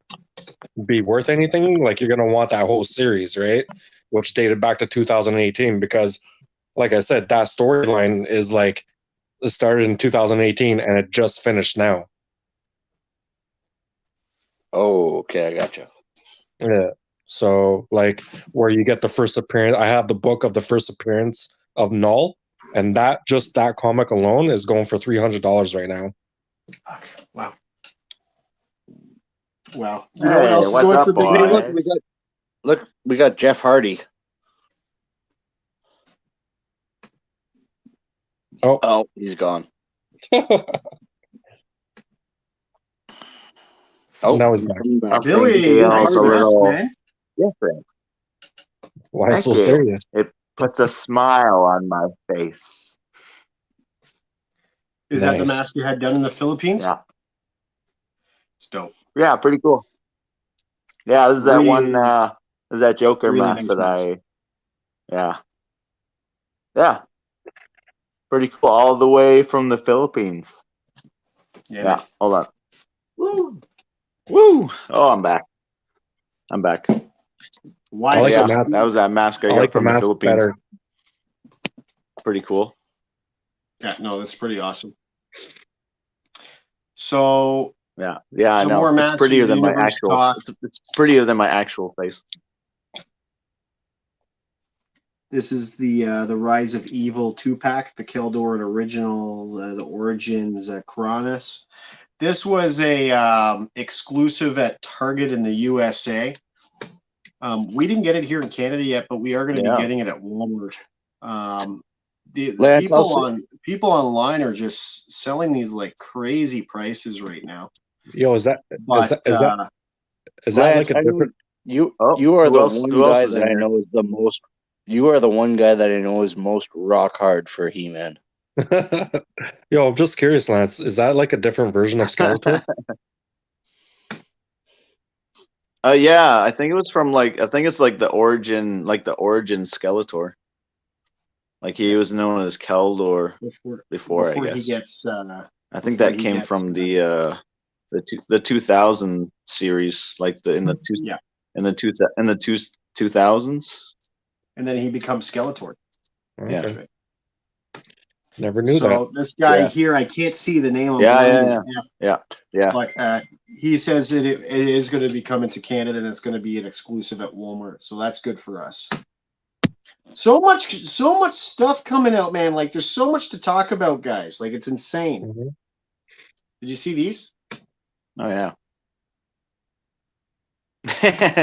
Speaker 3: be worth anything. Like, you're going to want that whole series, right? Which dated back to 2018, because, like I said, that storyline is like, it started in 2018 and it just finished now.
Speaker 2: Oh, okay, I gotcha.
Speaker 3: Yeah. So, like, where you get the first appearance, I have the book of the first appearance of Null, and that comic alone is going for $300 right now.
Speaker 1: Wow. Wow. You know what else is
Speaker 5: what's
Speaker 1: going
Speaker 5: up,
Speaker 1: for big
Speaker 5: boys?
Speaker 1: money?
Speaker 2: We got Jeff Hardy. Oh, he's gone. Oh,
Speaker 3: Now he's back.
Speaker 5: Something
Speaker 1: Billy,
Speaker 5: feels
Speaker 1: nice
Speaker 5: a
Speaker 1: mask,
Speaker 5: little
Speaker 1: man.
Speaker 5: different.
Speaker 3: Why
Speaker 5: Thank
Speaker 3: so
Speaker 5: you.
Speaker 3: serious?
Speaker 5: It puts a smile on my face.
Speaker 1: Is that the
Speaker 3: Nice.
Speaker 1: mask you had done in the Philippines?
Speaker 5: Yeah.
Speaker 1: It's dope.
Speaker 5: Yeah, pretty cool. Yeah, this is that one.
Speaker 1: Really-
Speaker 5: This is that Joker
Speaker 1: really
Speaker 5: mask
Speaker 1: nice
Speaker 5: that
Speaker 1: mask.
Speaker 5: Yeah. Pretty cool. All the way from the Philippines.
Speaker 1: Yeah.
Speaker 5: Yeah. Hold on. Woo! Woo! Oh, I'm back.
Speaker 1: Why
Speaker 3: I like
Speaker 5: yeah,
Speaker 3: the mask.
Speaker 5: that was that mask I
Speaker 3: I
Speaker 5: got
Speaker 3: like the
Speaker 5: from the
Speaker 3: mask
Speaker 5: Philippines.
Speaker 3: better.
Speaker 5: Pretty cool.
Speaker 1: Yeah, no, that's pretty awesome. So
Speaker 5: Yeah, I
Speaker 1: Some
Speaker 5: know.
Speaker 1: more
Speaker 5: It's
Speaker 1: Master
Speaker 5: prettier than my
Speaker 1: Universe
Speaker 5: actual.
Speaker 1: talk.
Speaker 5: It's prettier than my actual face.
Speaker 1: this is the Rise of Evil 2-pack, the Keldor original, the Origins Cronus. This was a exclusive at Target in the USA. We didn't get it here in Canada yet, but we are going to be getting it at Walmart. The people online are just selling these like crazy prices right now.
Speaker 3: Yo, is that like a different?
Speaker 2: You are the one
Speaker 5: who else
Speaker 2: guy
Speaker 5: is
Speaker 2: that
Speaker 5: in
Speaker 2: I
Speaker 5: here?
Speaker 2: know is the most. You are the one guy that I know is most rock hard for He-Man.
Speaker 3: Yo, I'm just curious, Lance. Is that like a different version of Skeletor?
Speaker 4: Yeah, I think it was from it's like the origin Skeletor. Like he was known as Keldor before I guess.
Speaker 1: He gets.
Speaker 4: I think that came from the 2000 series, like in the 2000s.
Speaker 1: And then he becomes Skeletor.
Speaker 3: Okay.
Speaker 4: Yeah.
Speaker 1: Right.
Speaker 3: Never knew
Speaker 1: So
Speaker 3: that.
Speaker 1: this guy here, I can't see the name.
Speaker 4: Yeah.
Speaker 1: But he says that it is going to be coming to Canada and it's going to be an exclusive at Walmart. So that's good for us. So much stuff coming out, man. Like there's so much to talk about, guys. Like it's insane.
Speaker 3: Mm-hmm.
Speaker 1: Did you see these?
Speaker 4: Oh yeah.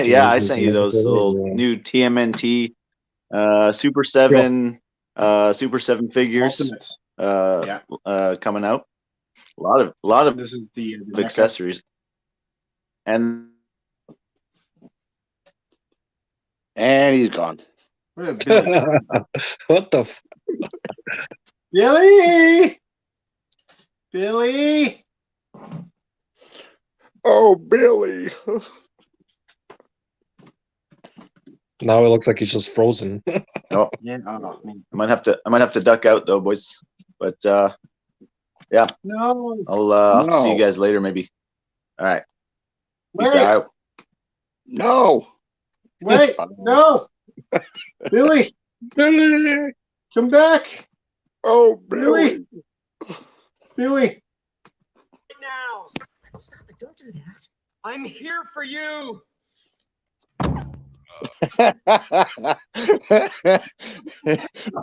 Speaker 4: Yeah, I sent you those little new TMNT Super 7 Super 7 figures
Speaker 1: Ultimate.
Speaker 4: coming out. A lot of
Speaker 1: This is the
Speaker 4: accessories. And
Speaker 2: he's gone.
Speaker 1: What Billy?
Speaker 3: What the?
Speaker 1: Billy! Billy!
Speaker 2: Oh, Billy!
Speaker 3: Now it looks like he's just frozen.
Speaker 4: oh,
Speaker 1: Yeah, I
Speaker 4: might have to duck out though, boys. But yeah.
Speaker 1: No.
Speaker 4: I'll see you guys later, maybe. All right. Peace out.
Speaker 2: No.
Speaker 1: Wait. No. Billy.
Speaker 3: Billy,
Speaker 1: come back.
Speaker 2: Oh,
Speaker 1: Billy. Billy.
Speaker 6: Now. Stop it. Don't do that. I'm here for you.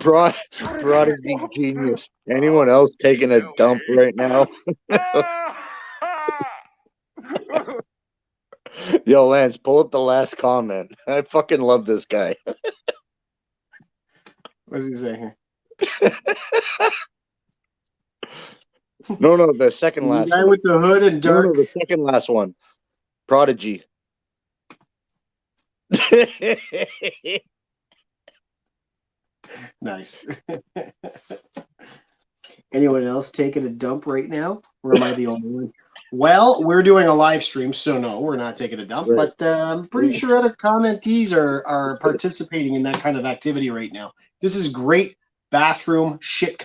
Speaker 2: Prodigy genius. Anyone else taking a dump right now? Yo, Lance, pull up the last comment. I fucking love this guy.
Speaker 1: What does he say here?
Speaker 2: No, the second last
Speaker 1: The guy
Speaker 2: one.
Speaker 1: with the hood and dark.
Speaker 2: No, the second last one. Prodigy.
Speaker 1: Nice. Anyone else taking a dump right now? Or am I the only one? Well, we're doing a live stream, so no, we're not taking a dump.
Speaker 2: Right.
Speaker 1: But I'm pretty sure other commentees are participating in that kind of activity right now. This is great bathroom shit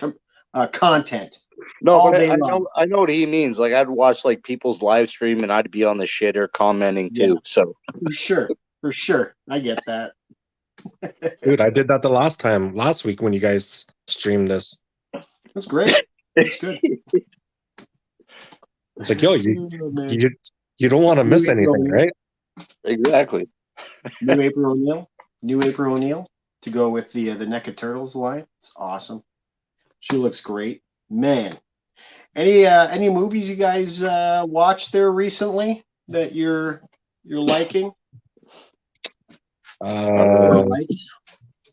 Speaker 1: content.
Speaker 2: No,
Speaker 1: all
Speaker 2: but
Speaker 1: day
Speaker 2: I
Speaker 1: long.
Speaker 2: know what he means. Like I'd watch like people's live stream and I'd be on the shitter commenting too. So
Speaker 1: For sure. I get that.
Speaker 3: dude, I did that last week when you guys streamed this.
Speaker 1: That's great. That's good.
Speaker 3: It's like, yo, you don't want to miss anything, right?
Speaker 2: Exactly.
Speaker 1: New April O'Neil to go with the NECA Turtles line. It's awesome. She looks great, man. Any movies you guys watched there recently that you're liking?
Speaker 3: Well,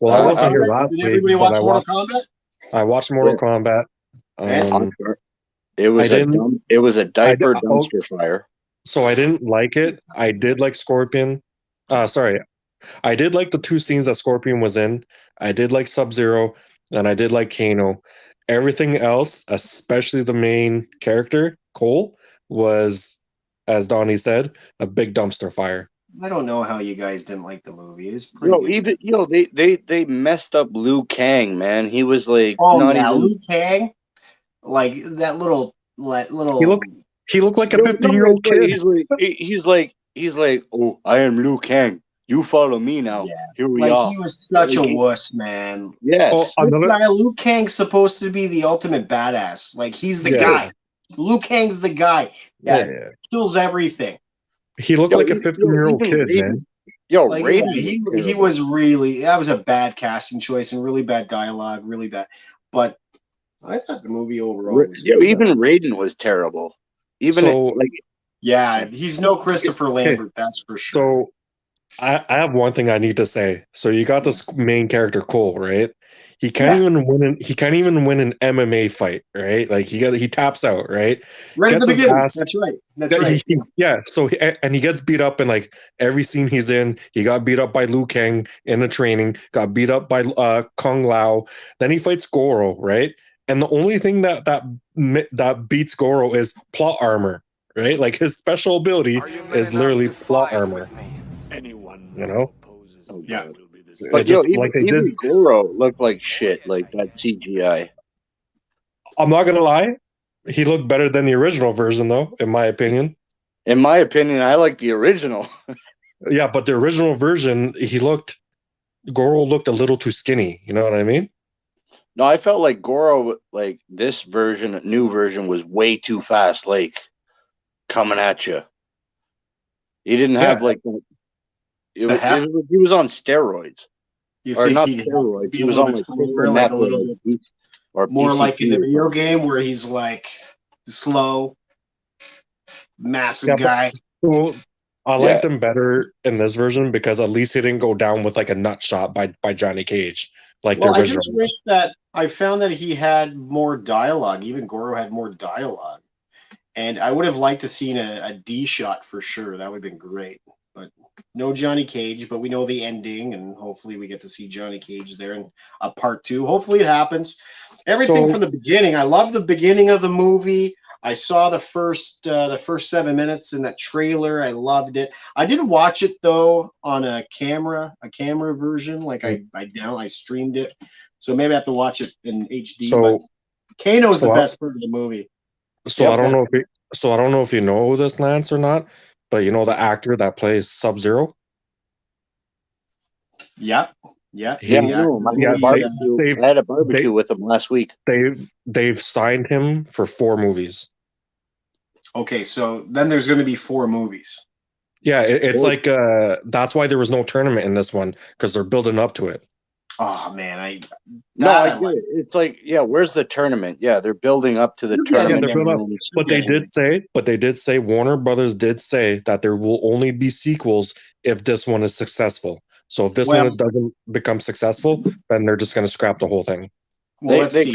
Speaker 3: I wasn't here last week.
Speaker 1: Did everybody watch Mortal Kombat?
Speaker 3: I watched Mortal Kombat.
Speaker 2: It was a diaper dumpster fire.
Speaker 3: So I didn't like it. I did like Scorpion. I did like the two scenes that Scorpion was in. I did like Sub-Zero, and I did like Kano. Everything else, especially the main character, Cole, was, as Donnie said, a big dumpster fire.
Speaker 1: I don't know how you guys didn't like the movie. It's pretty
Speaker 2: good. They messed up Liu Kang, man. He was like,
Speaker 1: Liu Kang, like that little.
Speaker 3: He looked like a 50-year-old kid.
Speaker 2: He's like, oh, I am Liu Kang. You follow me now. Yeah. Here we are.
Speaker 1: He was such a wuss, man.
Speaker 2: Yeah.
Speaker 1: This guy, Liu Kang's supposed to be the ultimate badass. Like he's the guy. Liu Kang's the guy that kills everything.
Speaker 3: He looked like a 50-year-old kid, man.
Speaker 2: Yo,
Speaker 1: he was really. That was a bad casting choice and really bad dialogue, really bad. But I thought the movie overall was.
Speaker 2: Even Raiden was terrible. He's
Speaker 1: no Christopher Lambert, that's for sure.
Speaker 3: So I have one thing I need to say. So you got this main character Cole, right? He can't even win. He can't even win an MMA fight, right? Like he taps out, right?
Speaker 1: Right at the beginning. That's right. That's right.
Speaker 3: So he gets beat up in like every scene he's in. He got beat up by Liu Kang in the training. Got beat up by Kung Lao. Then he fights Goro, right? And the only thing that beats Goro is plot armor, right? Like his special ability is literally plot armor. You know?
Speaker 1: Yeah.
Speaker 2: But even Goro looked like shit, like that CGI.
Speaker 3: I'm not gonna lie, he looked better than the original version, though, in my opinion.
Speaker 2: In my opinion, I like the original.
Speaker 3: Yeah, but the original version, Goro looked a little too skinny. You know what I mean?
Speaker 2: No, I felt like Goro, like this new version, was way too fast, like coming at you. He didn't have like. He was on steroids.
Speaker 1: You
Speaker 2: or
Speaker 1: think
Speaker 2: not
Speaker 1: he'd
Speaker 2: steroids.
Speaker 1: be
Speaker 2: He
Speaker 1: a
Speaker 2: was
Speaker 1: little
Speaker 2: on
Speaker 1: bit
Speaker 2: like
Speaker 1: slower,
Speaker 2: crystal
Speaker 1: like
Speaker 2: meth
Speaker 1: a little bit
Speaker 2: or
Speaker 1: more like in
Speaker 2: PCP
Speaker 1: the
Speaker 2: or
Speaker 1: video
Speaker 2: something.
Speaker 1: game where he's like slow, massive
Speaker 3: Yeah,
Speaker 1: guy?
Speaker 3: well, I
Speaker 2: Yeah.
Speaker 3: liked him better in this version because at least he didn't go down with like a nut shot by Johnny Cage, like
Speaker 1: Well,
Speaker 3: the
Speaker 1: I
Speaker 3: original.
Speaker 1: just wish that I found that he had more dialogue. Even Goro had more dialogue. And I would have liked to seen a D shot for sure. That would have been great. But no Johnny Cage, but we know the ending, and hopefully we get to see Johnny Cage there in a part 2. Hopefully it happens. Everything
Speaker 3: So-
Speaker 1: from the beginning. I love the beginning of the movie. I saw the first 7 minutes in that trailer. I loved it. I did watch it though on a camera version. Like I streamed it. So maybe I have to watch it in HD.
Speaker 3: So,
Speaker 1: but Kano's the
Speaker 3: so I-
Speaker 1: best part of the movie.
Speaker 3: So
Speaker 2: Yep.
Speaker 3: I don't know I don't know if you know this, Lance, or not, but you know the actor that plays Sub-Zero?
Speaker 1: Yeah, yeah,
Speaker 2: Yeah, I
Speaker 3: He's-
Speaker 2: know him. I had
Speaker 3: yeah,
Speaker 2: a barbecue.
Speaker 3: they-
Speaker 2: I had a barbecue with him last week.
Speaker 3: they've signed him for 4 movies.
Speaker 1: Okay, so then there's going to be 4 movies.
Speaker 3: Yeah, it's
Speaker 2: Oh.
Speaker 3: like that's why there was no tournament in this one because they're building up to it.
Speaker 1: Oh man, I
Speaker 2: I
Speaker 1: like.
Speaker 2: get it. It's like, yeah, where's the tournament? Yeah, they're building up to the
Speaker 1: You're getting
Speaker 2: tournament.
Speaker 3: they're building up.
Speaker 2: rooms.
Speaker 3: But they did say Warner Brothers did say that there will only be sequels if this one is successful. So if this
Speaker 1: Well-
Speaker 3: one doesn't become successful, then they're just going to scrap the whole thing.
Speaker 1: Well, let's see.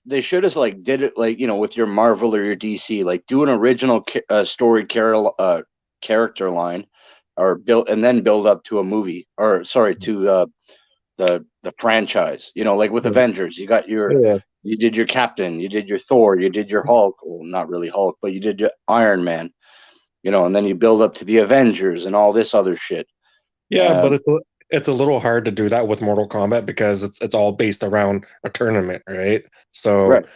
Speaker 2: They should have like did it like, you know, with your Marvel or your DC, like do an original story character line, or build up to a movie, or sorry, to the franchise. You know, like with Avengers, you got you did your Captain, you did your Thor, you did your Hulk. Well, not really Hulk, but you did your Iron Man. You know, and then you build up to the Avengers and all this other shit.
Speaker 3: Yeah, but it's a little hard to do that with Mortal Kombat because it's all based around a tournament, right? So
Speaker 2: Right.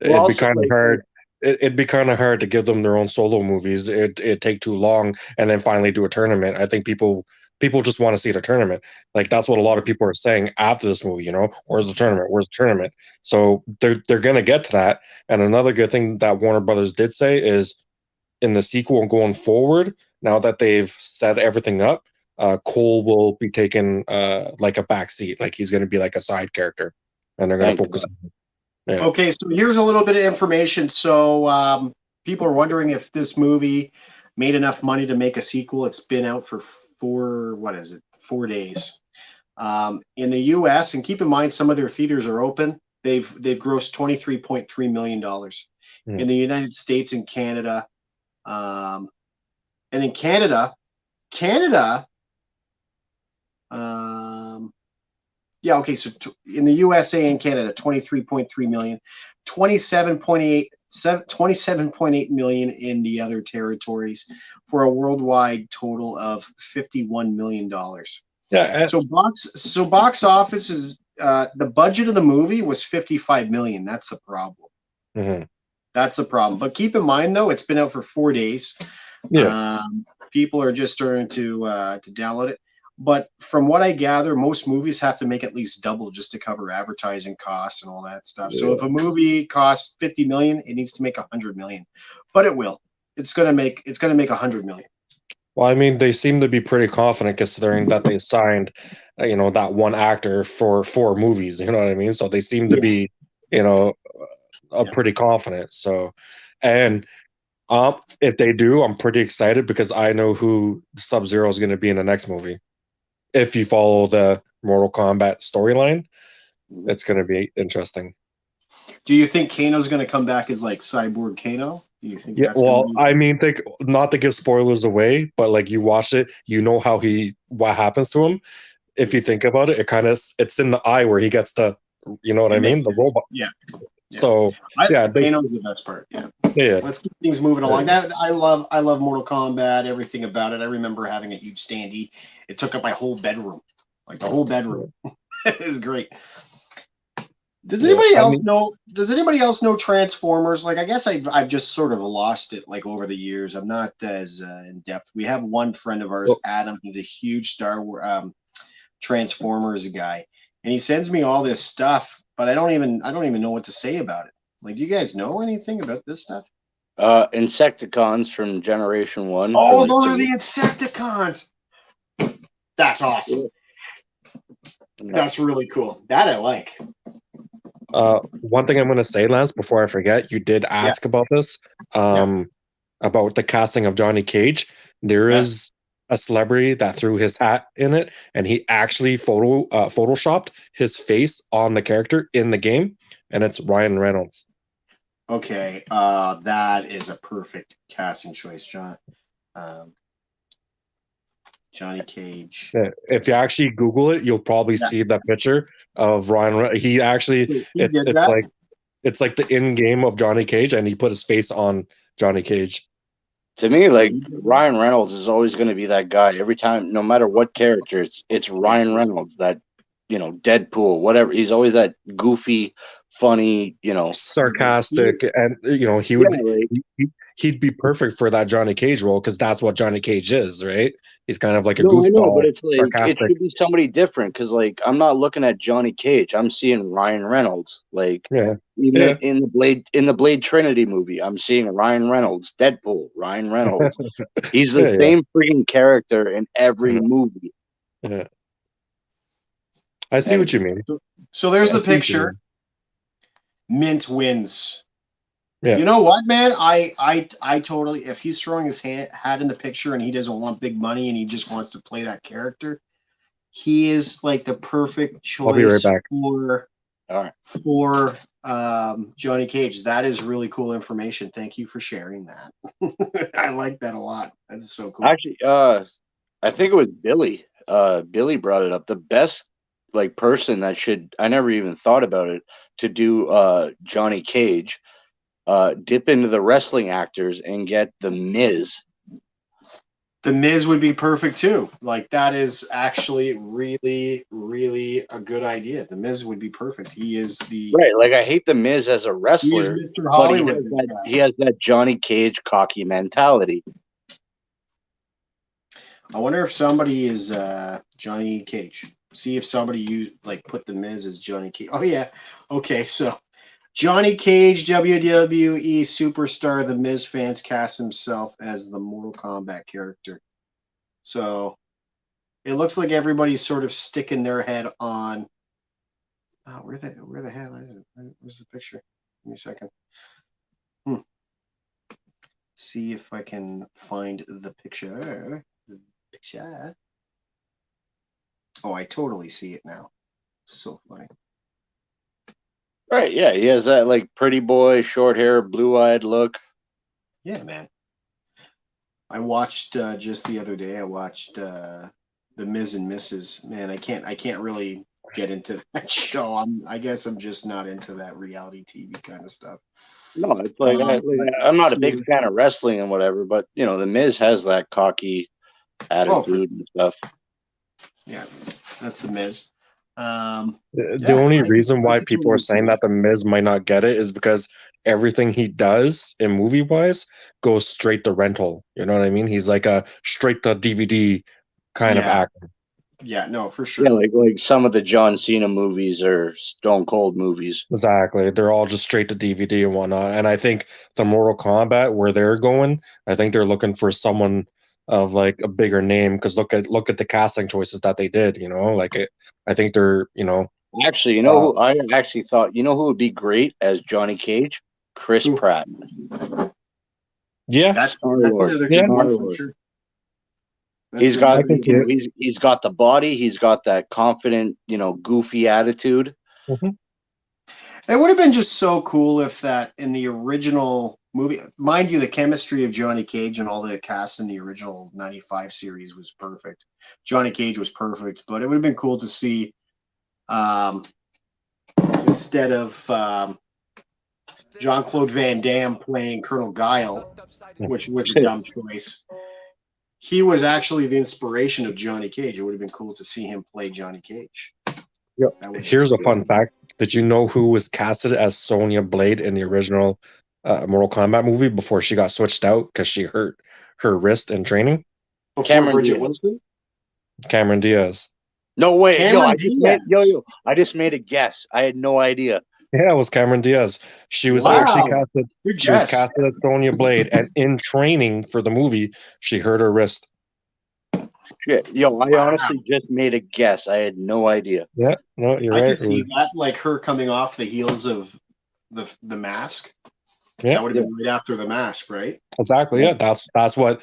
Speaker 2: Well,
Speaker 3: it'd be
Speaker 2: also,
Speaker 3: kind of
Speaker 2: like,
Speaker 3: hard. It'd be kind of hard to give them their own solo movies. It'd take too long, and then finally do a tournament. I think people just want to see the tournament. Like that's what a lot of people are saying after this movie. You know, where's the tournament? Where's the tournament? So they're gonna get to that. And another good thing that Warner Brothers did say is in the sequel and going forward, now that they've set everything up, Cole will be taking like a back seat, like he's going to be like a side character, and they're going to focus. Yeah.
Speaker 1: Okay, so here's a little bit of information. So people are wondering if this movie made enough money to make a sequel. It's been out for 4 days in the U.S. And keep in mind, some of their theaters are open. They've grossed $23.3 million in the United States and Canada. And in Canada, so in the USA and Canada, 23.3 million, 27.8 million in the other territories, for a worldwide total of $51 million.
Speaker 3: Yeah.
Speaker 1: So box office is the budget of the movie was $55 million. That's the problem.
Speaker 3: Mm-hmm.
Speaker 1: That's the problem. But keep in mind, though, it's been out for 4 days.
Speaker 3: Yeah.
Speaker 1: People are just starting to download it. But from what I gather, most movies have to make at least double just to cover advertising costs and all that stuff.
Speaker 3: Yeah.
Speaker 1: So if a movie costs $50 million, it needs to make $100 million. But it will. It's gonna make $100 million.
Speaker 3: Well, I mean, they seem to be pretty confident considering that they signed, that one actor for 4 movies. You know what I mean? So they seem to be, pretty confident. So, and if they do, I'm pretty excited because I know who Sub-Zero is going to be in the next movie. If you follow the Mortal Kombat storyline, it's going to be interesting.
Speaker 1: Do you think Kano's going to come back as like Cyborg Kano? Do you think?
Speaker 3: Yeah. Well, I mean, not to give spoilers away, but like you watch it, you know what happens to him. If you think about it, it's in the eye where he gets to, you know what I mean, the robot.
Speaker 1: Yeah.
Speaker 3: So
Speaker 1: Kano's the best part. Yeah.
Speaker 3: Yeah.
Speaker 1: Let's keep things moving along. That I love Mortal Kombat, everything about it. I remember having a huge standee. It took up my whole bedroom. Like the whole bedroom. It was great. Does anybody else know Transformers? Like I guess I've just sort of lost it like over the years. I'm not as in depth. We have one friend of ours, Adam. He's a huge Star Wars Transformers guy. And he sends me all this stuff, but I don't even know what to say about it. Like, do you guys know anything about this stuff?
Speaker 2: Insecticons from Generation 1.
Speaker 1: Oh, those are the Insecticons. That's awesome. That's really cool. That I like.
Speaker 3: One thing I'm going to say, Lance, before I forget, you did ask about this, about the casting of Johnny Cage. There is a celebrity that threw his hat in it, and he actually photoshopped his face on the character in the game, and it's Ryan Reynolds.
Speaker 1: Okay, that is a perfect casting choice, John. Johnny Cage.
Speaker 3: If you actually Google it, you'll probably see that picture of Ryan. He actually, it's like the in game of Johnny Cage, and he put his face on Johnny Cage.
Speaker 2: To me, like Ryan Reynolds is always going to be that guy every time, no matter what character. It's Ryan Reynolds, that Deadpool, whatever. He's always that goofy, funny,
Speaker 3: sarcastic, and he would he'd be perfect for that Johnny Cage role because that's what Johnny Cage is, right? He's kind of like a goofball.
Speaker 2: I know, but it's like sarcastic. It should be somebody different because, like, I'm not looking at Johnny Cage. I'm seeing Ryan Reynolds. Like, even in the Blade Trinity movie, I'm seeing Ryan Reynolds. Deadpool, Ryan Reynolds. He's the same freaking character in every movie.
Speaker 3: Yeah, I see what you mean.
Speaker 1: So there's the picture. Mint wins.
Speaker 3: Yeah.
Speaker 1: You know what, man? I totally, if he's throwing his hat in the picture and he doesn't want big money and he just wants to play that character, he is like the perfect choice.
Speaker 3: I'll be right back.
Speaker 1: for Johnny Cage. That is really cool information. Thank you for sharing that. I like that a lot. That's so cool.
Speaker 2: Actually, I think it was Billy. Billy brought it up. The best person that I never even thought about it, to do Johnny Cage, dip into the wrestling actors and get the Miz.
Speaker 1: The Miz would be perfect too. Like, that is actually really, really a good idea. The Miz would be perfect. He is the
Speaker 2: Like, I hate the Miz as a wrestler,
Speaker 1: Mr. Hollywood,
Speaker 2: but he has that Johnny Cage cocky mentality.
Speaker 1: I wonder if somebody is Johnny Cage. See if somebody put the Miz as Johnny Cage. Oh yeah. Okay, so Johnny Cage, WWE superstar, the Miz fans cast himself as the Mortal Kombat character. So it looks like everybody's sort of sticking their head on. Oh, where the hell is it? Where's the picture? Give me a second. See if I can find the picture. Oh, I totally see it now. So funny.
Speaker 2: Right, yeah, he has that pretty boy, short hair, blue-eyed look.
Speaker 1: Yeah, man. I watched just the other day. I watched The Miz and Mrs. Man, I can't really get into that show. I guess I'm just not into that reality TV kind of stuff.
Speaker 2: No, it's I'm not a big fan of wrestling and whatever, but the Miz has that cocky attitude and stuff.
Speaker 1: Yeah, that's the Miz.
Speaker 3: The only reason why people are saying that the Miz might not get it is because everything he does in movie wise goes straight to rental. You know what I mean? He's like a straight to DVD kind of actor.
Speaker 1: Yeah, no, for sure.
Speaker 2: Yeah, like some of the John Cena movies or Stone Cold movies.
Speaker 3: Exactly. They're all just straight to DVD and whatnot. And I think the Mortal Kombat, where they're going, I think they're looking for someone of a bigger name, because look at the casting choices that they did. I think they're
Speaker 2: Actually, who I actually thought who would be great as Johnny Cage? Chris Pratt.
Speaker 3: Yeah,
Speaker 1: that's another good one for sure.
Speaker 2: He's got the body, he's got that confident, goofy attitude.
Speaker 3: Mm-hmm.
Speaker 1: It would have been just so cool if that in the original movie, mind you, the chemistry of Johnny Cage and all the cast in the original 95 series was perfect. Johnny Cage was perfect, but it would have been cool to see instead of Jean-Claude Van Damme playing Colonel Guile, which was a dumb choice. He was actually the inspiration of Johnny Cage. It would have been cool to see him play Johnny Cage.
Speaker 3: Yep. Here's a fun fact. Did you know who was casted as Sonya Blade in the original Mortal Kombat movie before she got switched out because she hurt her wrist in training?
Speaker 1: Bridget Wilson?
Speaker 3: Cameron Diaz.
Speaker 2: No way. I just made a guess. I had no idea.
Speaker 3: Yeah, it was Cameron Diaz. She was actually casted. She was casted as Sonya Blade, and in training for the movie, she hurt her wrist.
Speaker 2: Shit, yo, I honestly just made a guess. I had no idea.
Speaker 3: Yeah, no, you're
Speaker 1: I
Speaker 3: right.
Speaker 1: could see that, like her coming off the heels of the mask.
Speaker 3: Yeah.
Speaker 1: That would have been right after the mask, right?
Speaker 3: Exactly. Yeah, that's what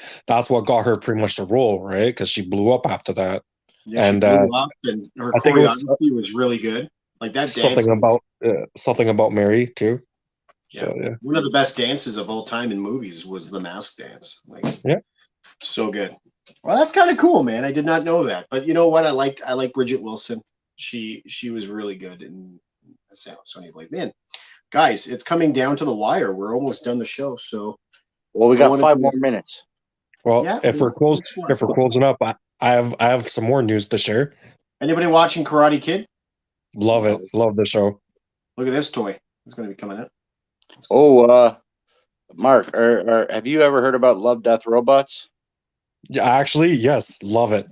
Speaker 3: got her pretty much the role, right? Because she blew up after that.
Speaker 1: Yeah, she
Speaker 3: And
Speaker 1: blew up, and her
Speaker 3: I think it was
Speaker 1: choreography was really good. Like that dance.
Speaker 3: something about Mary too.
Speaker 1: Yeah.
Speaker 3: So yeah,
Speaker 1: One of the best dances of all time in movies was the mask dance. Like,
Speaker 3: yeah,
Speaker 1: so good. Well, that's kind of cool, man. I did not know that, but you know what? I like Bridget Wilson. She was really good in Sonya Blade. Man, guys, it's coming down to the wire. We're almost done the show, so
Speaker 2: Well, we got 5 more minutes.
Speaker 3: Well,
Speaker 1: Yeah,
Speaker 3: if we're closing up, I have some more news to share.
Speaker 1: Anybody watching Karate Kid?
Speaker 3: Love it. Love the show.
Speaker 1: Look at this toy. It's going to be coming out.
Speaker 2: Oh, Mark, have you ever heard about Love, Death, Robots?
Speaker 3: Yeah, actually, yes, love it.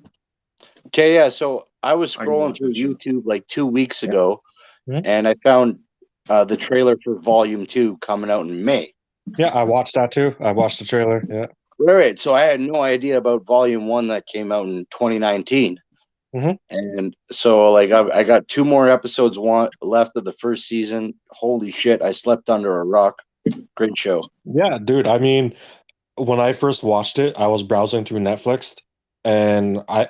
Speaker 2: Okay, yeah. So I was scrolling through YouTube like 2 weeks ago, and I found the trailer for Volume 2 coming out in May.
Speaker 3: Yeah, I watched that too. I watched the trailer. Yeah.
Speaker 2: Right. So I had no idea about Volume 1 that came out in 2019. And so, like, I got 2 more episodes left of the first season. Holy shit! I slept under a rock. Great show.
Speaker 3: Yeah, dude. I mean, when I first watched it, I was browsing through Netflix, and I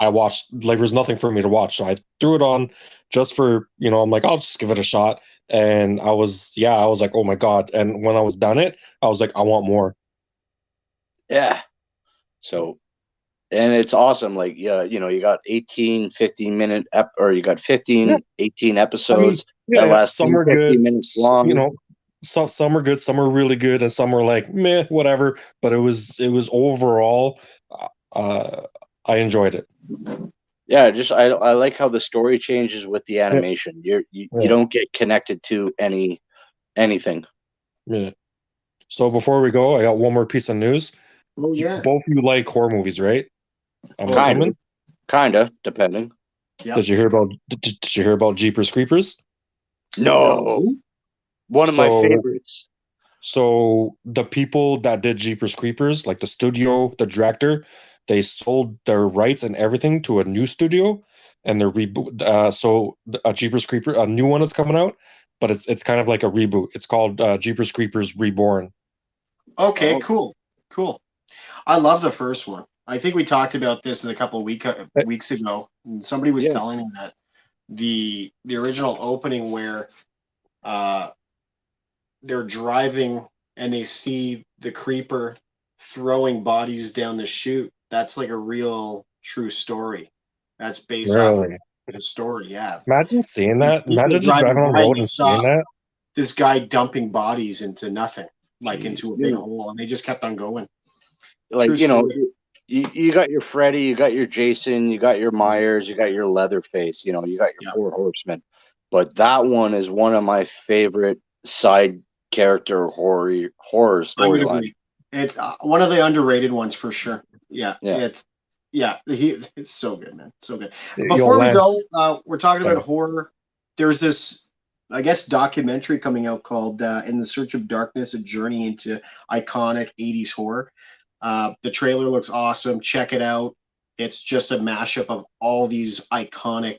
Speaker 3: watched, like, there's nothing for me to watch, so I threw it on just for, I'm like, I'll just give it a shot. And I was like, oh my god. And when I was done it, I was like, I want more.
Speaker 2: Yeah. So, and it's awesome. Like, yeah, you got 18, 15-minute or you got 15, 18 episodes that last
Speaker 3: some are
Speaker 2: 50
Speaker 3: good,
Speaker 2: minutes long.
Speaker 3: Some are good, some are really good, and some are like meh, whatever. But it was overall, I enjoyed it.
Speaker 2: Yeah, just I like how the story changes with the animation. You don't get connected to anything.
Speaker 3: Yeah. So before we go, I got one more piece of news.
Speaker 1: Oh yeah.
Speaker 3: Both of you like horror movies, right?
Speaker 2: Kind of, depending.
Speaker 3: Yep. Did you hear about Jeepers Creepers?
Speaker 2: No. One of my favorites.
Speaker 3: So the people that did Jeepers Creepers, like the studio, the director, they sold their rights and everything to a new studio, and they're reboot. So a Jeepers Creeper, a new one is coming out, but it's kind of like a reboot. It's called Jeepers Creepers Reborn.
Speaker 1: Okay, cool. I love the first one. I think we talked about this a couple of weeks ago. And somebody was telling me that the original opening where they're driving and they see the creeper throwing bodies down the chute. That's like a real true story. That's based off of the story. Yeah.
Speaker 3: Imagine seeing that. Imagine just driving on the road and seeing that.
Speaker 1: This guy dumping bodies into nothing, like into a big hole, and they just kept on going.
Speaker 2: Like, you got your Freddy, you got your Jason, you got your Myers, you got your Leatherface, you got your 4 horsemen. But that one is one of my favorite side character horror storyline.
Speaker 1: It's one of the underrated ones for sure. Yeah. It's so good, man. So good. Before we go, we're talking about horror. There's this, I guess, documentary coming out called In the Search of Darkness, A Journey into Iconic 80s Horror. The trailer looks awesome. Check it out. It's just a mashup of all these iconic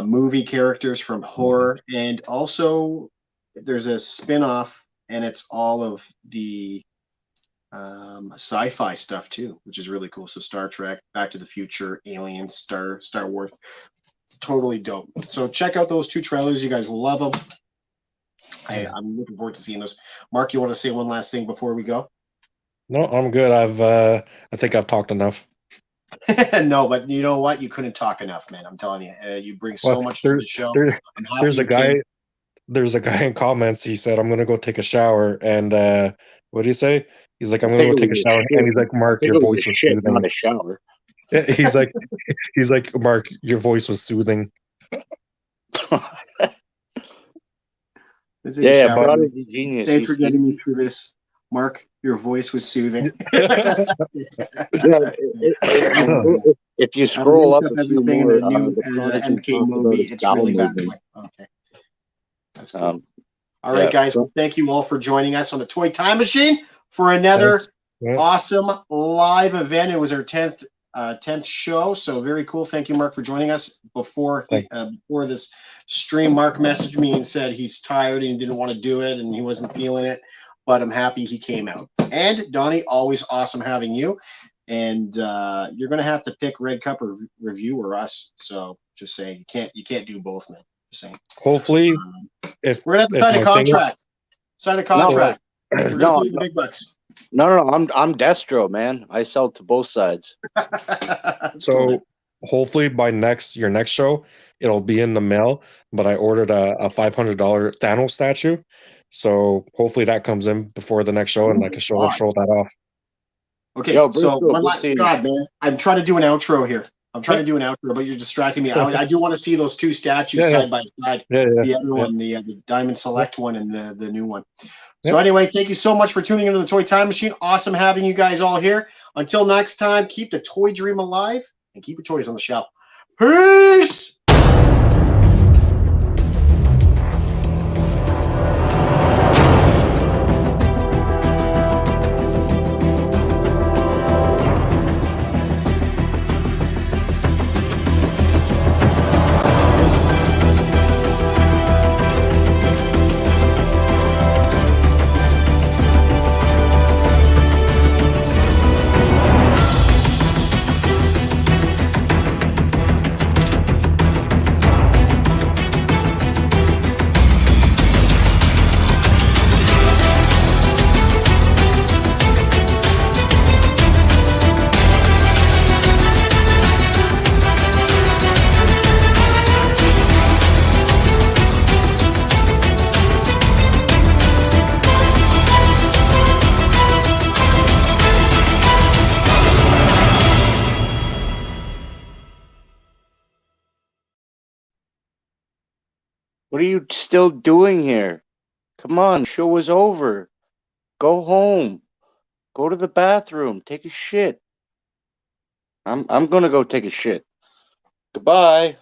Speaker 1: movie characters from horror. And also there's a spin-off, and it's all of the sci-fi stuff too, which is really cool. So Star Trek, Back to the Future, Aliens, Star Wars. Totally dope. So check out those 2 trailers. You guys will love them. I'm looking forward to seeing those. Mark, you want to say one last thing before we go?
Speaker 3: No, I'm good. I think I've talked enough.
Speaker 1: No, but you know what? You couldn't talk enough, man. I'm telling you. You bring so much to the show.
Speaker 3: There's a guy in comments. He said, "I'm gonna go take a shower." And what did he say? He's like, "I'm gonna go take a shower." And he's like, "Mark, your voice was soothing."
Speaker 2: Not a shower.
Speaker 3: He's like, "Mark, your voice was soothing."
Speaker 2: Yeah, Prodigy Genius.
Speaker 1: Thanks for getting me through this, Mark. Your voice was soothing.
Speaker 2: If you scroll up
Speaker 1: everything in the new MK movie, it's really bad. Okay, that's cool. All right, guys. Well, thank you all for joining us on the Toy Time Machine for another awesome live event. It was our 10th 10th show. So very cool. Thank you, Mark, for joining us. Before this stream, Mark messaged me and said he's tired and he didn't want to do it and he wasn't feeling it, but I'm happy he came out. And Donnie, always awesome having you. And you're gonna have to pick Red Cup or Review or us. So just saying, you can't do both, man. Just saying.
Speaker 3: Hopefully, if
Speaker 1: we're gonna have to sign a contract. Sign a contract. We're gonna pay the big bucks.
Speaker 2: No. I'm Destro, man. I sell to both sides.
Speaker 3: So hopefully by your next show, it'll be in the mail. But I ordered a $500 Thanos statue, so hopefully that comes in before the next show, and I can show that off.
Speaker 1: Okay, so God, man, I'm trying to do an outro here. I'm trying to do an outro, but you're distracting me. I do want to see those two statues side by side. The other one, the Diamond Select one, and the new one. So anyway, thank you so much for tuning into the Toy Time Machine. Awesome having you guys all here. Until next time, keep the toy dream alive and keep your toys on the shelf. Peace!
Speaker 2: What are you still doing here? Come on, the show is over. Go home. Go to the bathroom. Take a shit. I'm gonna go take a shit. Goodbye.